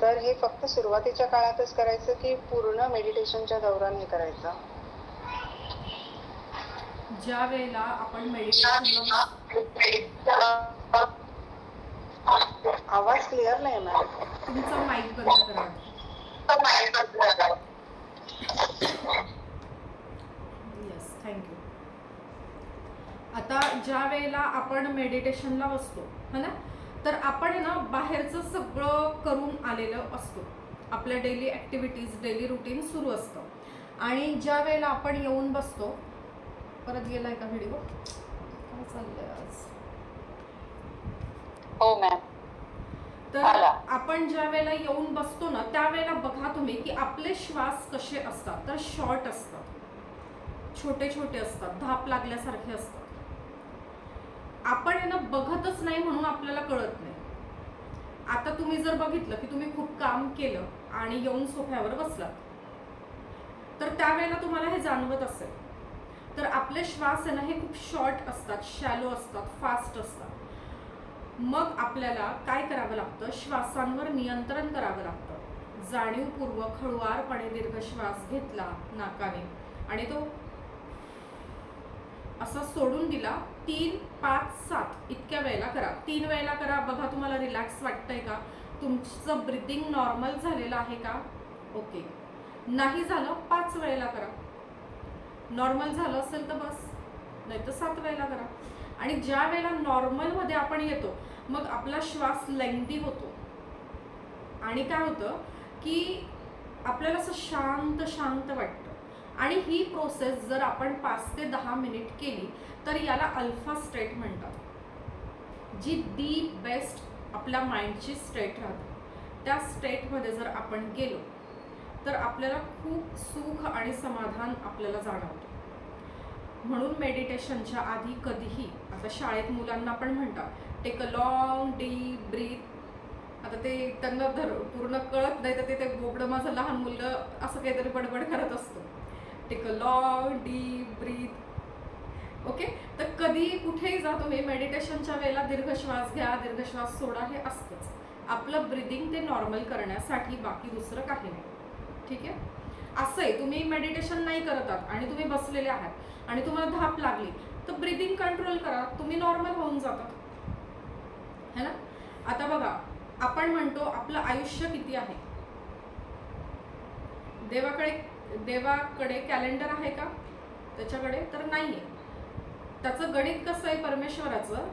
तर हे फक्त सुरुवातीच्या काळातच करायचं की पूर्ण मेडिटेशनच्या दौरान हे करायचं? ज्या वेळेला आपण मेडिटेशनला, आवाज क्लिअर नाही मॅम. तुमचा माईक बंद करा. Yes, thank you. आता ज्या वेळेला आपण मेडिटेशनला बसतो है ना, तर आपण ना बाहेरचं सगळं करून आलेलं असतो. आपल्या डेली ॲक्टिव्हिटीज, डेली रुटीन सुरू असतं. आणि ज्या वेळेला आपण येऊन बसतो, परत गेलाय का व्हिडिओ? काय चाललंय आज? हो मॅम. तर आपण ज्या वेळेला येऊन बसतो ना, त्यावेळेला बघा तुम्ही की आपले श्वास कसे असतात. तर शॉर्ट असतात, छोटे छोटे असतात, धाप लागल्यासारखे असतात. आपण आहे ना बघतच नाही म्हणून आपल्याला कळत नाही. आता तुम्ही जर बघितलं की तुम्ही खूप काम केलं आणि येऊन सोफ्यावर बसलात, तर त्यावेळेला तुम्हाला हे जाणवत असेल. तर आपले श्वास आहे ना हे खूप शॉर्ट असतात, शॅलो असतात, फास्ट असतात. मग आपल्याला काय करावं लागतं, श्वासांवर नियंत्रण करावं लागतं. जाणीवपूर्वक हळुवारपणे दीर्घ श्वास घेतला नाकाने आणि तो असा सोडून दिला. 3, 5, 7 इतक्या वेळेला करा. 3 वेळेला करा. बघा तुम्हाला रिलॅक्स वाटतंय का, तुमचं ब्रीदिंग नॉर्मल झालेलं आहे का. ओके. नाही झालं 5 वेळेला करा. नॉर्मल झालं असेल तर बस, नाही तर 7 वेळेला करा. आणि ज्या वेळेला नॉर्मलमध्ये आपण येतो मग आपला श्वास लेंथी होतो आणि काय होतं की आपल्याला असं शांत शांत वाटतं. आणि ही प्रोसेस जर आपण 5 ते 10 मिनिट केली तर याला अल्फा स्टेट म्हणतात, जी दी बेस्ट आपल्या माइंडची स्टेट राहते. त्या स्टेटमध्ये जर आपण गेलो तर आपल्याला खूप सुख आणि समाधान आपल्याला जाणवतं. म्हणून मेडिटेशनच्या आधी कधीही, आता शाळेत मुलांना पण म्हणतात take a long deep breath. आता ते त्यांना पूर्ण कळत नाही तर ते बोबडं माझं लहान मुलगा असं काहीतरी बडबड करत असतो, take a long deep breath. Okay. तर कधी कुठेही जा तुम्ही मेडिटेशनच्या वेळेला दीर्घ श्वास घ्या, दीर्घ श्वास सोडा, हे असतंच. आपलं ब्रीदिंग ते नॉर्मल करण्यासाठी, बाकी दुसरं काही नाही. ठीक आहे. असं आहे, तुम्ही मेडिटेशन नाही करत आहात आणि तुम्ही बसलेले आहात आणि तुम्हाला धाप लागली तर ब्रीदिंग कंट्रोल करा, तुम्ही नॉर्मल होऊन जातात, है ना. आता बघा, आपण म्हणतो आपलं आयुष्य किती आहे. देवाकडे कॅलेंडर आहे का त्याच्याकडे, तर नाहीये. त्याचं गणित कसं आहे परमेश्वराचं,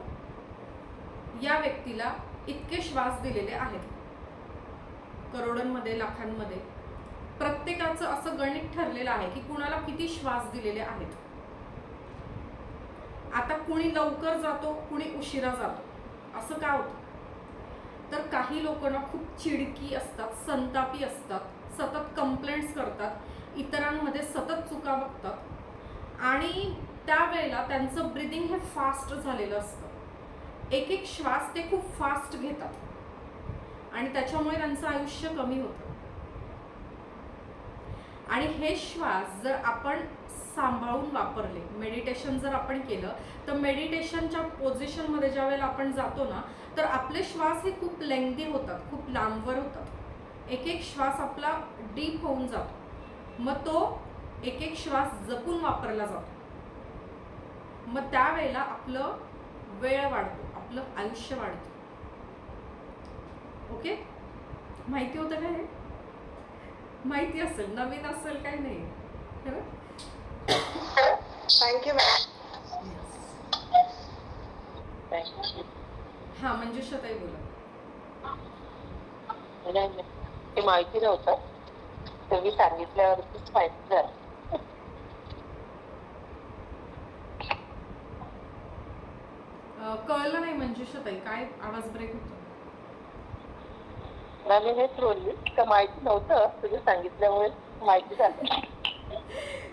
या व्यक्तीला इतके श्वास दिलेले आहेत, करोडोंमध्ये, लाखांमध्ये. प्रत्येकाचं असं गणित ठरलेलं आहे की कुणाला किती श्वास दिलेले आहेत. आता कुणी लवकर जातो, कुणी उशिरा जातो. असं का होतं, तर काही लोक ना खूप चिडकी असतात, संतापी असतात, सतत कंप्लेंट्स करतात, इतरांमध्ये सतत चुका बघतात आणि त्यावेळेला त्यांचं ब्रीदिंग हे फास्ट झालेलं असतं. एक एक श्वास ते खूप फास्ट घेतात आणि त्याच्यामुळे त्यांचं आयुष्य कमी होतं. आणि हे श्वास जर आपण सांभाळून वापरले, मेडिटेशन जर आपण केलं तर मेडिटेशनच्या पोझिशनमध्ये ज्या वेळेला आपण जातो ना तर आपले श्वास हे खूप लेंथी होतात, खूप लांबवर होतात. एक एक श्वास आपला डीप होऊन जातो. मग तो एक एक श्वास जपून वापरला जातो. मग त्यावेळेला आपलं वेळ वाढतो, आपलं आयुष्य वाढतं. ओके. माहिती होतं का हे? माहिती असेल, नवीन असेल काही नाही. Thank you ma'am. हा, मंजुषाताई बोला. ते माहिती नव्हतं, तुम्ही सांगितल्यावरतीच माहिती झालं. कळलं नाही मंजुषाताई, काय आवाज ब्रेक होतो. मी हेच बोलली का माहिती नव्हतं, तुम्ही सांगितल्यामुळे माहिती झालं.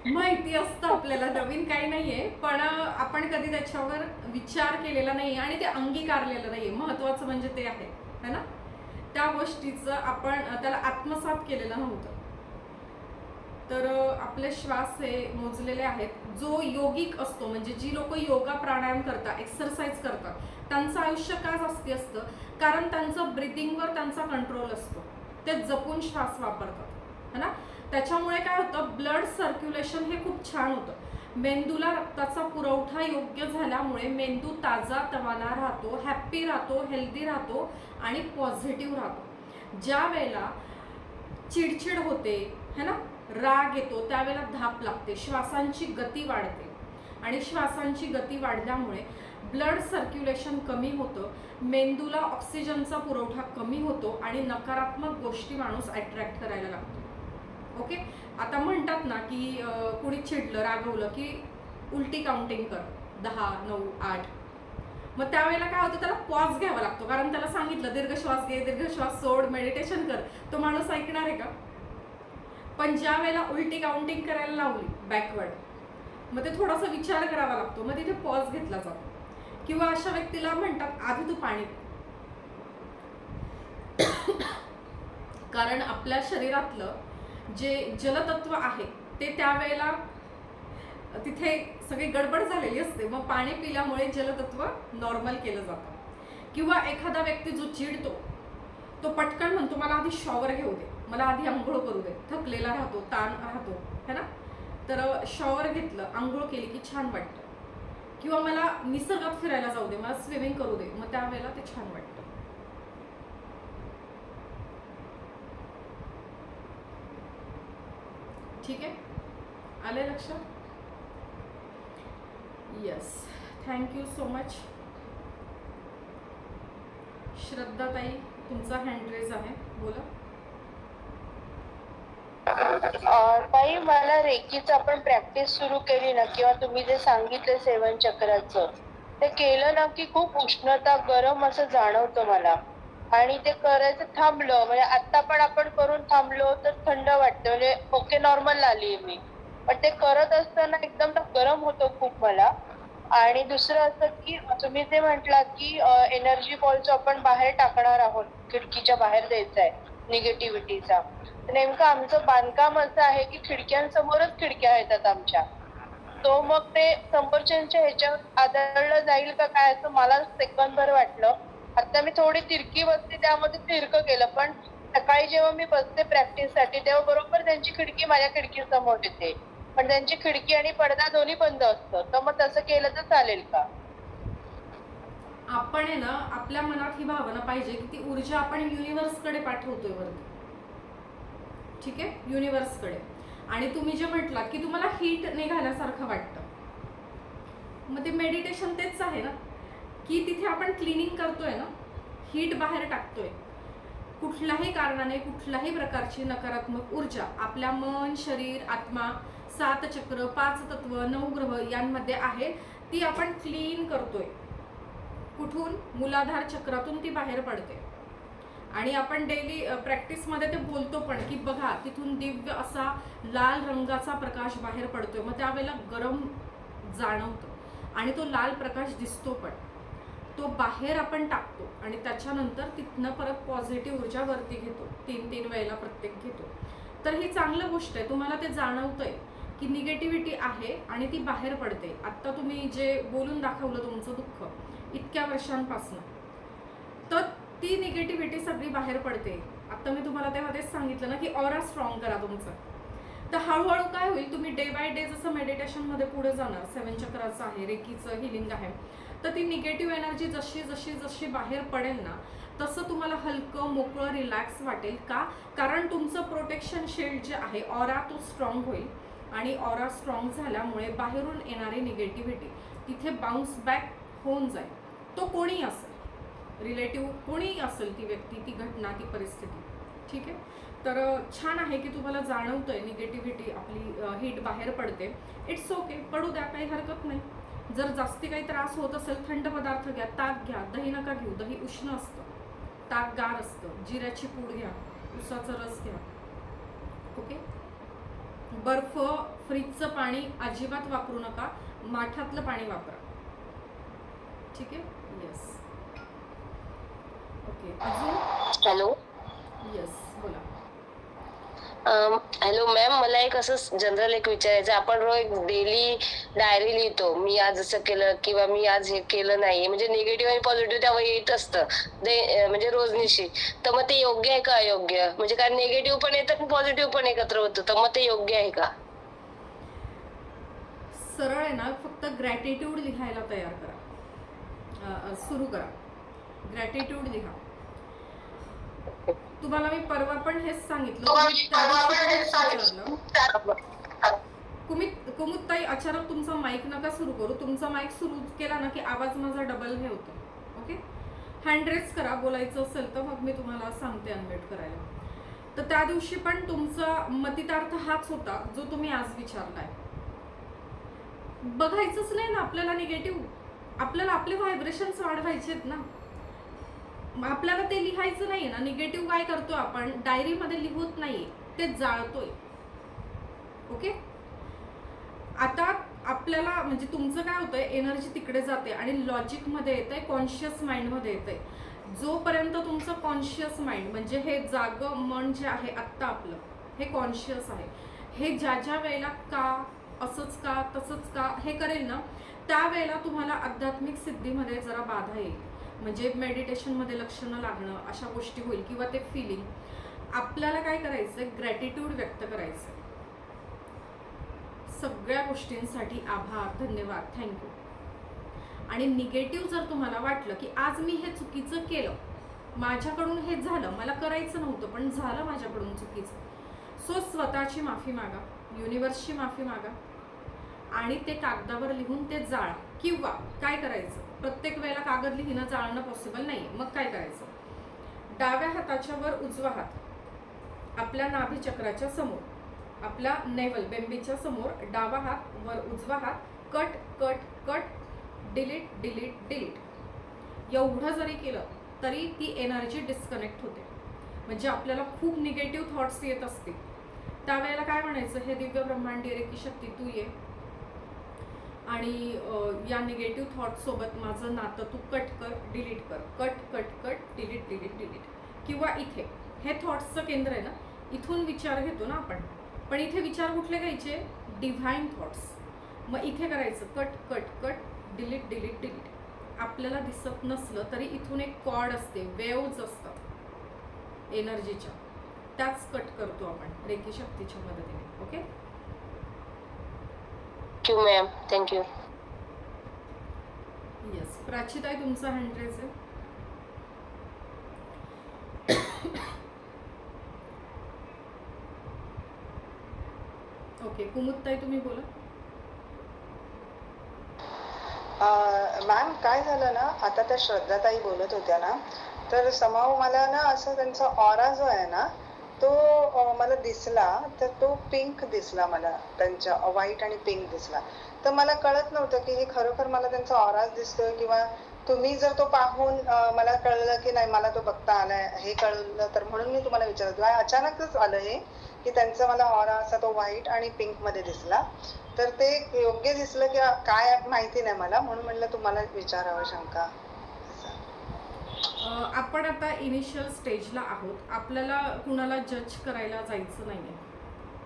माहिती असतं आपल्याला, नवीन काही नाहीये, पण आपण कधी त्याच्यावर विचार केलेला नाही आणि ते अंगीकारलेलं नाहीये. महत्वाचं म्हणजे ते आहे, है ना. त्या गोष्टीचं आपण त्याला आत्मसात केलेलं नव्हतं. तर आपले श्वास हे मोजलेले आहेत. जो योगिक असतो, म्हणजे जी लोक योगा प्राणायाम करतात, एक्सरसाइज करतात, त्यांचं आयुष्य का जास्ती असतं, कारण त्यांचं ब्रीदिंगवर त्यांचा कंट्रोल असतो. ते जपून श्वास वापरतात, है ना. त्याच्यामुळे काय होतं, ब्लड सर्क्युलेशन हे खूप छान होतं. मेंदूला रक्ताचा पुरवठा योग्य झाल्यामुळे मेंदू ताजा तवाना राहतो, हॅप्पी राहतो, हेल्दी राहतो आणि पॉझिटिव्ह राहतो. ज्या वेळेला चिडचिड होते, है ना, राग येतो, त्यावेळेला धाप लागते, श्वासांची गती वाढते आणि श्वासांची गती वाढल्यामुळे ब्लड सर्क्युलेशन कमी होतं, मेंदूला ऑक्सिजनचा पुरवठा कमी होतो आणि नकारात्मक गोष्टी माणूस अट्रॅक्ट करायला लागतो. ओके. आता म्हणतात ना की कुणी चिडलं, रागवलं की उलटी काउंटिंग कर, 10, 9, 8. मग त्यावेळेला काय होतं, त्याला पॉज घ्यावा लागतो, कारण त्याला सांगितलं दीर्घ श्वास घे, दीर्घ श्वास सोड, मेडिटेशन कर. तो माणूस ऐकणार आहे का. पण ज्या वेळेला उलटी काउंटिंग करायला लावली बॅकवर्ड, मग ते थोडासा विचार करावा लागतो, मग तिथे पॉज घेतला जातो. किंवा अशा व्यक्तीला म्हणतात आधी तू पाणी पी. कारण आपल्या शरीरातलं जे जलतत्व आहे ते त्यावेळेला तिथे सगळी गडबड झालेली असते. मग पाणी पिल्यामुळे जलतत्व नॉर्मल केलं जातं. किंवा एखादा व्यक्ती जो चिडतो तो पटकन म्हणतो मला आधी शॉवर घेऊ दे, मला आधी आंघोळ करू दे, थकलेला राहतो, ताण राहतो है ना. तर शॉवर घेतलं, आंघोळ केली की छान वाटतं. किंवा मला निसर्गात फिरायला जाऊ दे, मला स्विमिंग करू दे, मग त्यावेळेला ते छान वाटतं. ठीक आहे, आले लक्षात. Yes, thank you so much. Shraddha tai, तुमचा हँड रेज आहे, बोला. ताई, मला रेकीचं आपण प्रॅक्टिस सुरू केली ना, किंवा तुम्ही जे सांगितलं 7 चक्राचं ते केलं ना की खूप उष्णता, गरम असं जाणवतं मला. आणि ते करायचं थांबलं म्हणजे आता पण आपण करून थांबलो तर थंड वाटतं, म्हणजे ओके नॉर्मल आली मी. पण ते करत असताना एकदम गरम होतं खूप मला. आणि दुसरं असं की तुम्ही जे म्हटलात की एनर्जी बॉलचं आपण बाहेर टाकणार आहोत, खिडकीच्या बाहेर द्यायचा आहे निगेटिव्हिटीचा. नेमकं आमचं बांधकाम असं आहे की खिडक्यांसमोरच खिडक्या येतात आमच्या. तो मग ते समोरच्यांच्या ह्याच्यावर आदळलं जाईल का काय असं मला सेकंदभर वाटलं. आता मी थोडी तिरकी बसते त्यामध्ये तिरकं केलं, पण सकाळी जेव्हा मी बसते प्रॅक्टिससाठी तेव्हा बरोबर त्यांची खिडकी माझ्या खिडकीसमोर येते, पण त्यांची खिडकी आणि पडदा दोन्ही बंद असतं. तर मग तसं केलं तर चालेल का? आपण आहे ना, आपल्या मनात ही भावना पाहिजे की ती ऊर्जा आपण युनिव्हर्सकडे पाठवतोय वरती. ठीक आहे, युनिव्हर्सकडे. आणि तुम्ही जे म्हटलात की तुम्हाला हीट निघाल्यासारखं वाटतं, मग ते मेडिटेशन तेच आहे ना, की तिथे आपण क्लिनिंग करतोय ना, हीट बाहेर टाकतोय. कुठल्याही कारणाने कुठल्याही प्रकारची नकारात्मक ऊर्जा आपल्या मन, शरीर, आत्मा, 7 चक्र, 5 तत्व, 9 ग्रह यांमध्ये आहे, ती आपण क्लीन करतोय. कुठून? मूलाधार चक्रातून ती बाहेर पडते. आणि आपण डेली प्रॅक्टिसमध्ये ते बोलतो पण की बघा तिथून दिव्य असा लाल रंगाचा प्रकाश बाहेर पडतोय. मग त्यावेळेला गरम जाणवतं आणि तो लाल प्रकाश दिसतो पण. तो बाहेर आपण टाकतो आणि त्याच्यानंतर तिथनं परत पॉझिटिव्ह ऊर्जा वरती घेतो. 3-3 वेळेला प्रत्येक घेतो. तर ही चांगली गोष्ट आहे. तुम्हाला ते जाणवतंय की निगेटिव्हिटी आहे आणि ती बाहेर पडते. आत्ता तुम्ही जे बोलून दाखवलं तुमचं दुःख इतक्या वर्षांपासून, तर ती निगेटिव्हिटी सगळी बाहेर पडते. आता मी तुम्हाला तेव्हा तेच सांगितलं ना की ऑरा स्ट्रॉंग करा तुमचं. तर हळूहळू काय होईल, तुम्ही डे बाय डे जसं मेडिटेशनमध्ये पुढे जाणार, 7 चक्राचं आहे, रेकीचं हिलिंग आहे, तर ती निगेटिव्ह एनर्जी जशी जशी जशी बाहेर पडेल ना तसं तुम्हाला हलकं, मोकळं, रिलॅक्स वाटेल. का? कारण तुमचं प्रोटेक्शन शिल्ड जे आहे, ऑरा, तो स्ट्रॉंग होईल. आणि ऑरा स्ट्रॉंग झाल्यामुळे बाहेरून येणारी निगेटिव्हिटी तिथे बाउन्स बॅक होऊन जाईल. तो कोणी असेल, रिलेटिव्ह कोणीही असेल, ती व्यक्ती, ती घटना, ती परिस्थिती. ठीक आहे. तर छान आहे की तुम्हाला जाणवतंय निगेटिव्हिटी आपली, हीट बाहेर पडते. इट्स ओके, पडू द्या, काही हरकत नाही. जर जास्ती काही त्रास होत असेल, थंड पदार्थ घ्या, ताक घ्या, दही नका घेऊ, दही उष्ण असतं, ताक गार असतं, जिऱ्याची पूड घ्या, उसाचा रस घ्या. ओके. बर्फ, फ्रीजचं पाणी अजिबात वापरू नका, माठातलं पाणी वापरा. ठीक आहे. येस. ओके, अजून? हॅलो. येस, बोला. हॅलो मॅम, मला एक असं जनरल एक विचारायचं. आपण रोज डेली डायरी लिहितो, मी आज असं केलं किंवा मी आज हे केलं नाही, म्हणजे निगेटिव्ह आणि पॉझिटिव्ह त्यावर येत असतं म्हणजे रोजनिशी. तर मग ते योग्य आहे का अयोग्य? म्हणजे कारण निगेटिव्ह पण येतं आणि पॉझिटिव्ह पण एकत्र होतं, तर मग ते योग्य आहे का? सरळ आहे ना, फक्त ग्रॅटिट्यूड लिहायला तयार करा, सुरू करा. ग्रॅटिट्यूड लिहा. तुम्हाला मी परवा पण हेच सांगितलं. कुमुदताई, अचानक तुमचा माईक नका सुरू करू. तुमचा माईक सुरू केला ना की आवाज माझा डबल हे होतो. ओके. हँड रेस करा, बोलायचं असेल तर मग मी तुम्हाला सांगते अनम्यूट करायला. तर त्या दिवशी पण तुमचा मतितार्थ हाच होता जो तुम्ही आज विचारलाय. बघायचंच नाही ना आपल्याला निगेटिव्ह, आपल्याला आपले व्हायब्रेशन्स वाढवायचे आहेत ना. आपल्याला ते लिहायचं नाही ना. निगेटिव्ह काय करतो आपण, डायरीमध्ये लिहत नाही, ते जाळतोय. ओके. आता आपल्या आपल्याला म्हणजे तुमचं काय होतंय, एनर्जी तिकडे जाते आणि लॉजिकमध्ये येते, कॉन्शियस माइंडमध्ये येते. जोपर्यंत तुमचं कॉन्शियस माइंड म्हणजे हे जागं मन जे आहे आत्ता आपलं हे कॉन्शियस आहे, हे ज्या ज्या वेळेला का असंच का तसंच का हे करेल ना, त्यावेळेला तुम्हाला आध्यात्मिक सिद्धीमध्ये जरा बाधा येईल. म्हणजे मेडिटेशनमध्ये लक्ष न लागणं, अशा गोष्टी होईल किंवा ते फिलिंग. आपल्याला काय करायचंय, ग्रॅटिट्यूड व्यक्त करायचंय. सगळ्या गोष्टींसाठी आभार, धन्यवाद, थँक्यू. आणि निगेटिव्ह जर तुम्हाला वाटलं की आज मी हे चुकीचं केलं, माझ्याकडून हे झालं, मला करायचं नव्हतं पण झालं माझ्याकडून चुकीचं, सो स्वतःची माफी मागा, युनिवर्सची माफी मागा आणि ते कागदावर लिहून ते जाळा. किंवा काय करायचं, प्रत्येक वेळेला कागद लिहिणं जाळणं पॉसिबल नाही. मग काय करायचं, डाव्या हाताच्या वर उजवा हात आपल्या नाभी चक्राच्या समोर, आपल्या नेवल बेंबीच्या समोर डावा हात वर उजवा हात, cut cut cut, delete delete delete. एवढं जरी केलं तरी ती एनर्जी डिस्कनेक्ट होते. म्हणजे आपल्याला खूप निगेटिव्ह थॉट्स येत असतील, त्यावेळेला काय म्हणायचं, हे दिव्य ब्रह्मांडीय रेकी शक्ती तू ये आणि या निगेटिव्ह थॉट सोबत माझं नातं तू कट कर, डिलीट कर, cut cut cut, delete delete delete. किंवा इथे हे थॉट्सचं केंद्र आहे ना, इथून विचार घेतो ना आपण, पण इथे विचार कुठले घ्यायचे, डिव्हाइन थॉट्स. मग इथे करायचं cut cut cut, delete delete delete. आपल्याला दिसत नसलं तरी इथून एक कॉर्ड असते, वेव्हज असतात एनर्जीच्या, त्याच कट करतो आपण रेकी शक्तीच्या मदतीने. Okay, thank you ma'am, thank you. Yes, Prachitai तुमचा हँड रेज आहे. ओके, कुमुदताई तुम्ही बोला. मॅम काय झालं ना, आता त्या श्रद्धाताई बोलत होत्या ना, तर समाव मला ना असं त्यांचा ऑरा जो आहे ना तो मला दिसला, तर तो पिंक दिसला मला, त्यांच्या व्हाईट आणि पिंक दिसला. तर मला कळत नव्हतं की हे खरोखर मला त्यांचा ऑराच दिसतोय किंवा तुम्ही जर तो पाहून मला कळलं की नाही मला तो बघता आलाय हे कळलं, तर म्हणून मी तुम्हाला विचारत अचानकच आलं हे की त्यांचा मला ऑरा असा तो व्हाईट आणि पिंक मध्ये दिसला. तर ते योग्य दिसलं की काय माहिती नाही मला, म्हणून म्हटलं तुम्हाला विचारावं शंका. आपण आता इनिशियल स्टेजला आहोत, आपल्याला कुणाला जज करायला जायचं नाहीये.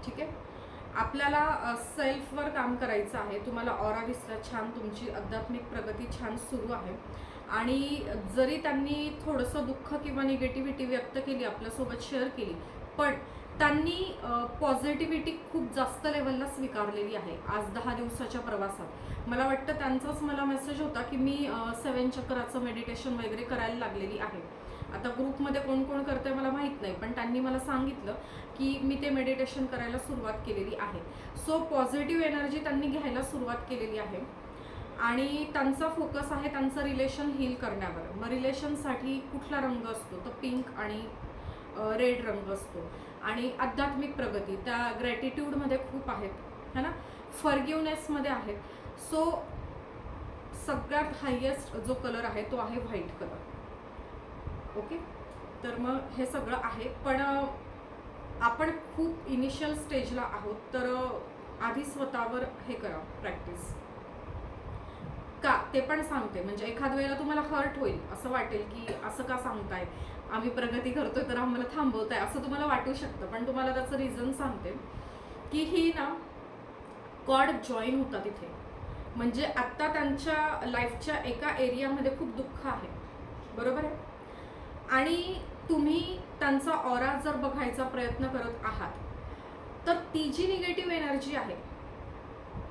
ठीक आहे, आपल्याला सेल्फवर काम करायचं आहे. तुम्हाला ऑरा दिसला छान, तुमची आध्यात्मिक प्रगती छान सुरू आहे. आणि जरी त्यांनी थोडंसं दुःख किंवा निगेटिव्हिटी व्यक्त केली, आपल्यासोबत शेअर केली, पण त्यांनी पॉझिटिव्हिटी खूप जास्त लेवलला स्वीकारलेली आहे. आज 10 दिवसाच्या प्रवासात मला वाटतं त्यांचाच मला मेसेज होता की मी 7 चक्राचं मेडिटेशन वगैरे करायला लागलेली आहे. आता ग्रुपमध्ये कोण कोण करतंय मला माहीत नाही, पण त्यांनी मला सांगितलं की मी ते मेडिटेशन करायला सुरुवात केलेली आहे. सो पॉझिटिव्ह एनर्जी त्यांनी घ्यायला सुरुवात केलेली आहे आणि त्यांचा फोकस आहे त्यांचं रिलेशन हील करण्यावर. मग रिलेशनसाठी कुठला रंग असतो, तर पिंक आणि रेड रंग असतो. आणि आध्यात्मिक प्रगती त्या ग्रॅटिट्यूडमध्ये खूप आहेत है ना, फॉरगिवनेसमध्ये आहेत. सो सगळ्यात हायेस्ट जो कलर आहे तो आहे व्हाईट कलर. ओके, तर मग हे सगळं आहे, पण आपण खूप इनिशियल स्टेजला आहोत, तर आधी स्वतःवर हे करा प्रॅक्टिस. का ते पण सांगते, म्हणजे एखाद वेळेला तुम्हाला हर्ट होईल, असं वाटेल की असं का सांगताय, आम्ही प्रगती करतोय तर आम्हाला थांबवताय, असं तुम्हाला वाटू शकतं. पण तुम्हाला त्याचं रिझन सांगते की ही ना कॉर्ड जॉईन होतात इथे. म्हणजे आत्ता त्यांच्या लाईफच्या एका एरियामध्ये खूप दुःख आहे, बरोबर आहे, आणि तुम्ही त्यांचा ऑरा जर बघायचा प्रयत्न करत आहात, तर ती जी निगेटिव्ह एनर्जी आहे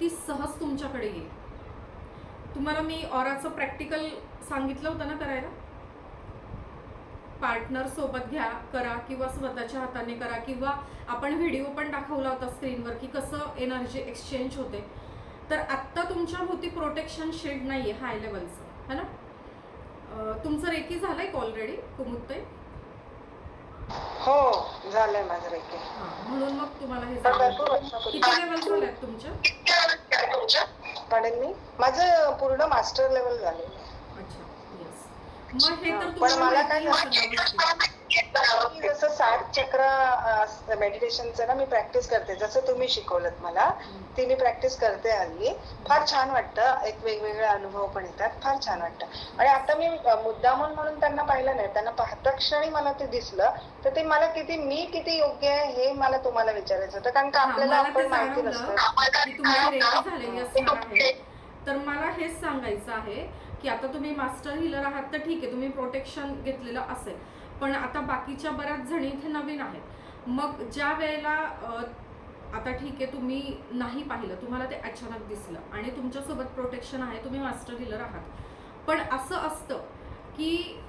ती सहज तुमच्याकडे येईल. तुम्हाला मी ऑराचं प्रॅक्टिकल सांगितलं होतं ना करायला, पार्टनर सोबत घ्या, करा, किंवा स्वतःच्या हाताने करा, किंवा आपण व्हिडिओ पण दाखवला होता स्क्रीनवर की कसं एनर्जी एक्सचेंज होते. तर आत्ता तुमच्या भोवती प्रोटेक्शन शील्ड नाही आहे हाय लेवलचं, है ना. तुमचं रेकी झालंय ऑलरेडी कुमुदताई? हो झालंय माझं रेकी. म्हणून मग तुम्हाला हे किती लेवल झालेत तुमच्या? पडेल मी माझं पूर्ण मास्टर लेवल झालेलं. अच्छा, येस. मग हे तर पण मला काय मी जसं 60 चक्र मेडिटेशनचं ना मी प्रॅक्टिस करते, जसं तुम्ही शिकवलत मला ती मी प्रॅक्टिस करते हल्ली. फार छान वाटतं, एक वेगवेगळे अनुभव पण येतात, फार छान वाटतं. आणि आता मी मुद्दामून म्हणून त्यांना पाहिलं नाही, त्यांना पाहता क्षणी मला ते दिसलं, तर ते मला मी किती योग्य आहे हे मला तुम्हाला विचारायचं होतं, कारण का आपल्याला मला ते आपण माहिती जाणवलं नसतं. की तुमची रेकी झालेली असणार आहे. तर मला हेच सांगायचं आहे की आता तुम्ही मास्टर हिलर आहात तर ठीक आहे, तुम्ही प्रोटेक्शन घेतलेलं असेल, पण आता बाकीच्या बऱ्याच जणी इथे नवीन आहेत. मग ज्या वेळेला आता ठीक आहे तुम्ही नाही पाहिलं, तुम्हाला ते अचानक दिसलं आणि तुमच्यासोबत प्रोटेक्शन आहे, तुम्ही मास्टर हिलर आहात, पण असं असतं की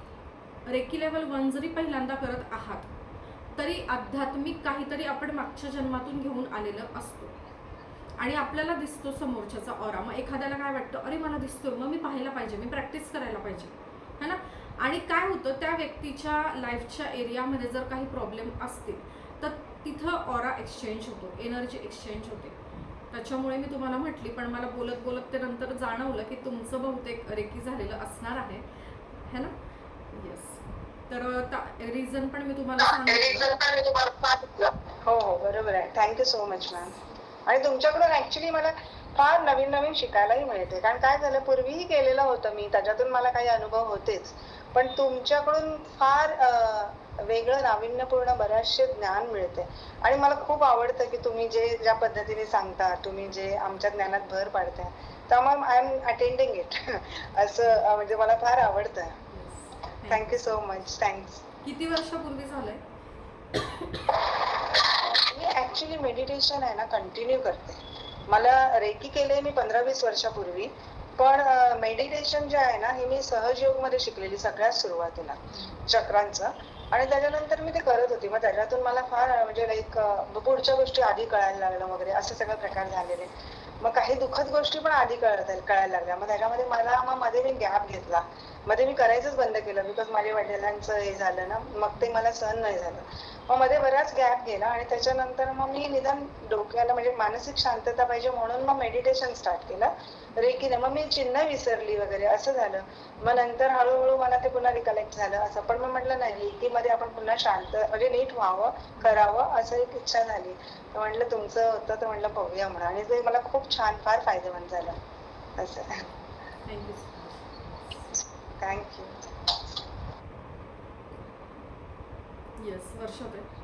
रेकी लेवल 1 जरी पहिल्यांदा करत आहात तरी आध्यात्मिक काहीतरी आपण मागच्या जन्मातून घेऊन आलेलं असतो आणि आपल्याला दिसतो समोरच्याचा ऑरा. मग एखाद्याला काय वाटतं, अरे मला दिसतोय, मग मी पाहायला पाहिजे, मी प्रॅक्टिस करायला पाहिजे, है ना. आणि काय होतं, त्या व्यक्तीच्या लाईफच्या एरियामध्ये जर काही प्रॉब्लेम असतील तर तिथं ऑरा एक्सचेंज होतो, एनर्जी एक्सचेंज होते. त्याच्यामुळे मी तुम्हाला म्हटली, पण मला बोलत बोलत ते नंतर जाणवलं की तुमचं बहुतेक रेकी झालेलं असणार आहे, है ना. येस, तर रिझन पण मी तुम्हाला सांगितलं. हो हो बरोबर आहे. Thank you so much ma'am. आणि तुमच्याकडून ऍक्च्युली मला फार नवीन नवीन शिकायलाही मिळते, कारण काय झालं, पूर्वीही केलेलं होतं मी, त्याच्यातून मला काही अनुभव होतेच, पण तुमच्याकडून फार वेगळं नाविन्यपूर्ण बरेचसे ज्ञान मिळते. आणि मला खूप आवडतं की तुम्ही ज्या पद्धतीने सांगता, तुम्ही जे आमच्या ज्ञानात भर पाडताय, त्यामुळे आय एम अटेंडिंग इट असं म्हणजे मला फार आवडतं. Thank you so much. थँक्स. किती वर्षापूर्वी झालंय? मी ऍक्च्युली मेडिटेशन आहे ना कंटिन्यू करते. मला रेकी केले मी 15-20 वर्षापूर्वी, पण मेडिटेशन जे आहे ना हे मी सहजयोग मध्ये शिकलेली सगळ्यात सुरुवातीला चक्रांचं, आणि त्याच्यानंतर मी ते करत होती. मग त्याच्यातून मला फार म्हणजे लाईक पुढच्या गोष्टी आधी कळायला लागलं वगैरे असे सगळे प्रकार झालेले. मग काही दुःखद गोष्टी पण आधी कळायला लागल्या. मग त्याच्यामध्ये मध्ये मी गॅप घेतला, मध्ये मी करायचंच बंद केलं, बिकॉज माझ्या वडिलांचं हे झालं ना, मग ते मला सहन नाही झालं. मग मध्ये बराच गॅप गेला आणि त्याच्यानंतर मग मी निदान डोक्याला म्हणजे मानसिक शांतता पाहिजे म्हणून मग मेडिटेशन स्टार्ट केलं रेकीने. मग मी चिन्ह विसरली वगैरे असं झालं. मग नंतर हळूहळू मला ते पुन्हा रिकलेक्ट झालं असं. पण मग म्हटलं नाही, रेकीमध्ये आपण पुन्हा शांत म्हणजे नीट व्हावं, करावं असं एक इच्छा झाली. तर म्हटलं तुमचं होतं तर म्हटलं बघूया म्हणून, आणि ते मला खूप छान फार फायदेमंद झालं असं. थँक्यू. थँक्यू. येस, वर्षात आहे.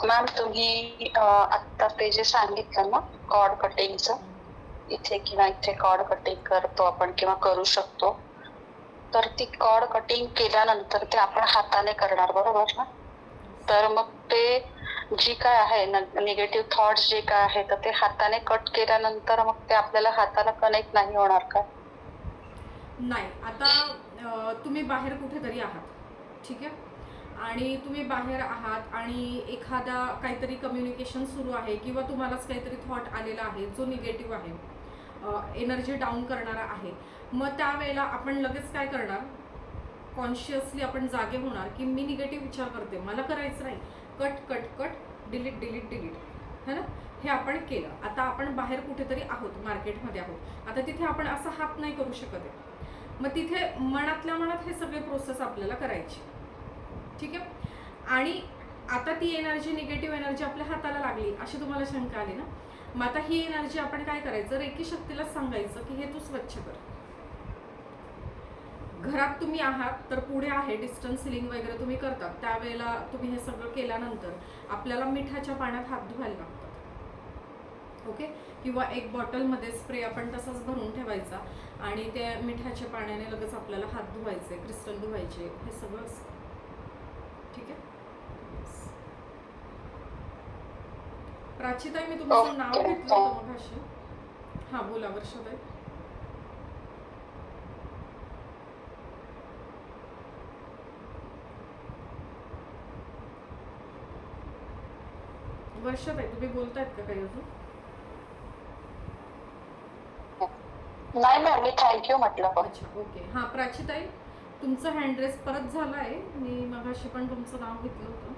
मॅम तुम्ही आता ते जे सांगितलं ना कॉर्ड कटिंगचं, इथे किंवा इथे कॉर्ड कटिंग करतो आपण किंवा करू शकतो, तर ती कॉर्ड कटिंग केल्यानंतर ते आपण हाताने करणार बरोबर ना. तर मग ते जी काय आहे निगेटिव्ह थॉट्स जे काय आहे तर ते हाताने कट केल्यानंतर मग ते आपल्याला हाताला कनेक्ट नाही होणार का? नाही. आता तुम्ही बाहेर कुठेतरी आहात, ठीक आहे, आणि तुम्ही बाहेर आहात आणि एखादा काहीतरी कम्युनिकेशन सुरू आहे किंवा तुम्हालाच काहीतरी थॉट आलेला आहे जो निगेटिव्ह आहे, एनर्जी डाऊन करणारा आहे. मग त्यावेळेला आपण लगेच काय करणार, कॉन्शियसली आपण जागे होणार की मी निगेटिव्ह विचार करते, मला करायचं नाही, cut cut cut, delete delete delete, है ना. हे आपण केलं. आता आपण बाहेर कुठेतरी आहोत, मार्केटमध्ये आहोत, आता तिथे आपण असा हात नाही करू शकत आहे. मग तिथे मनातल्या मनात हे सगळे प्रोसेस आपल्याला करायची, ठीक आहे. आणि आता ती एनर्जी, निगेटिव्ह एनर्जी आपल्या हाताला लागली अशी तुम्हाला शंका आली ना. मग आता ही एनर्जी आपण काय करायचं, रेकी शक्तीला सांगायचं की हे तू स्वच्छ कर. घरात तुम्ही आहात तर पुढे आहे डिस्टन्स सिलिंग वगैरे तुम्ही करतात, त्यावेळेला तुम्ही हे सगळं केल्यानंतर आपल्याला मिठाच्या पाण्यात हात धुवायला लागतात, ओके. किंवा एक बॉटलमध्ये स्प्रे आपण तसाच भरून ठेवायचा आणि त्या मिठाच्या पाण्याने लगेच आपल्याला हात धुवायचे, क्रिस्टल धुवायचे, हे सगळं असतं, ठीक आहे. प्राचीताई, मी तुमचं नाव घेतलं होतं मगाशी. हा बोला वर्षाताई. वर्षाताई तुम्ही बोलतायत का काही अजून? नाही मॅम, मी थँक्यू म्हटलं. अच्छा, ओके. हां प्राचीताई, तुमचं हँड रेस परत झाला आहे. मी मगाशी पण तुमचं नाव घेतलं होतं.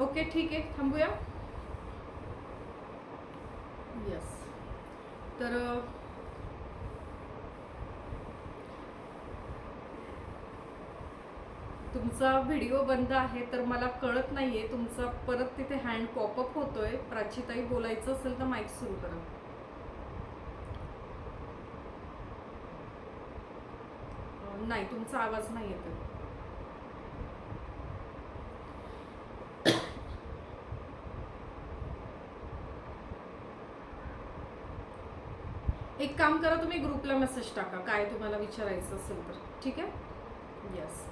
ओके, ठीक आहे, थांबूया. येस, तर तुमचा व्हिडिओ बंद आहे तर मला कळत नाहीये, तुमचा परत तिथे हँड पॉपअप होतोय. प्राचीताई बोलायचं असेल तर माईक सुरू करा. नाही, तुमचा आवाज नाही येतोय. एक काम करा, तुम्ही ग्रुपला मेसेज टाका काय तुम्हाला विचारायचं असेल तर. ठीक आहे. येस.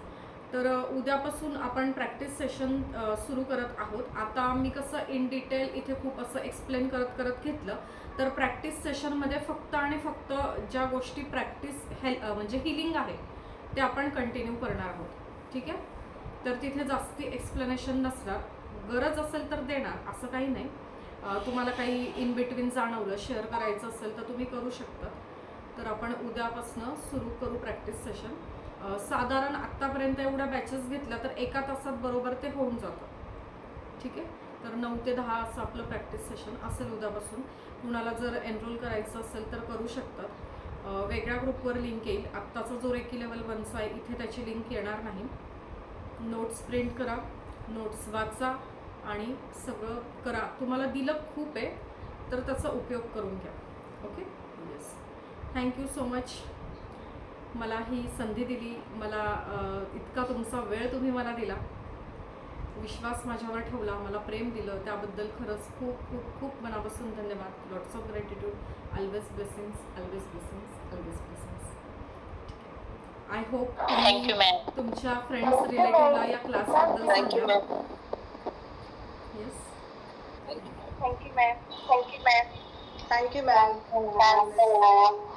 तर उद्यापासून आपण प्रॅक्टिस सेशन सुरू करत आहोत. आता मी कसं इन डिटेल इथे खूप असं एक्सप्लेन करत करत घेतलं, तर प्रॅक्टिस सेशनमध्ये फक्त आणि फक्त ज्या गोष्टी प्रॅक्टिस म्हणजे हिलिंग आहे ते आपण कंटिन्यू करणार आहोत. ठीक आहे. तर तिथे जास्ती एक्सप्लेनेशन नसणार. गरज असेल तर देणार, असं काही नाही. तुम्हाला काही इन बिटवीन जाणवलं, शेअर करायचं असेल तर तुम्ही करू शकता. तर आपण उद्यापासून सुरू करू प्रॅक्टिस सेशन. साधारण आत्तापर्यंत एवढ्या बॅचेस घेतल्या तर 1 तासात बरोबर ते होऊन जातं. ठीक आहे. तर 9 ते 10 असं आपलं प्रॅक्टिस सेशन असेल उद्यापासून. कुणाला जर एनरोल करायचं असेल तर करू शकतात. वेगळ्या ग्रुपवर लिंक येईल. आत्ताचा जो रेकी लेवल 1चा आहे इथे त्याची लिंक येणार नाही. नोट्स प्रिंट करा, नोट्स वाचा आणि सगळं करा. तुम्हाला दिलं खूप आहे तर त्याचा उपयोग करून घ्या. Okay. Yes. Thank you so much. मला ही संधी दिली, मला इतका तुमचा वेळ तुम्ही मला दिला, विश्वास माझ्यावर ठेवला, मला प्रेम दिलं, त्याबद्दल खरंच खूप खूप खूप मनापासून धन्यवाद. Lots of gratitude. Always blessings, always blessings, always blessings. I hope thank you ma'am. तुमच्या फ्रेंड्स रिलेटिव्हला या क्लासबद्दल थँक्यू सांगा. Ma'am. Yes. Thank you ma'am. Thank you ma'am. Thank you ma'am.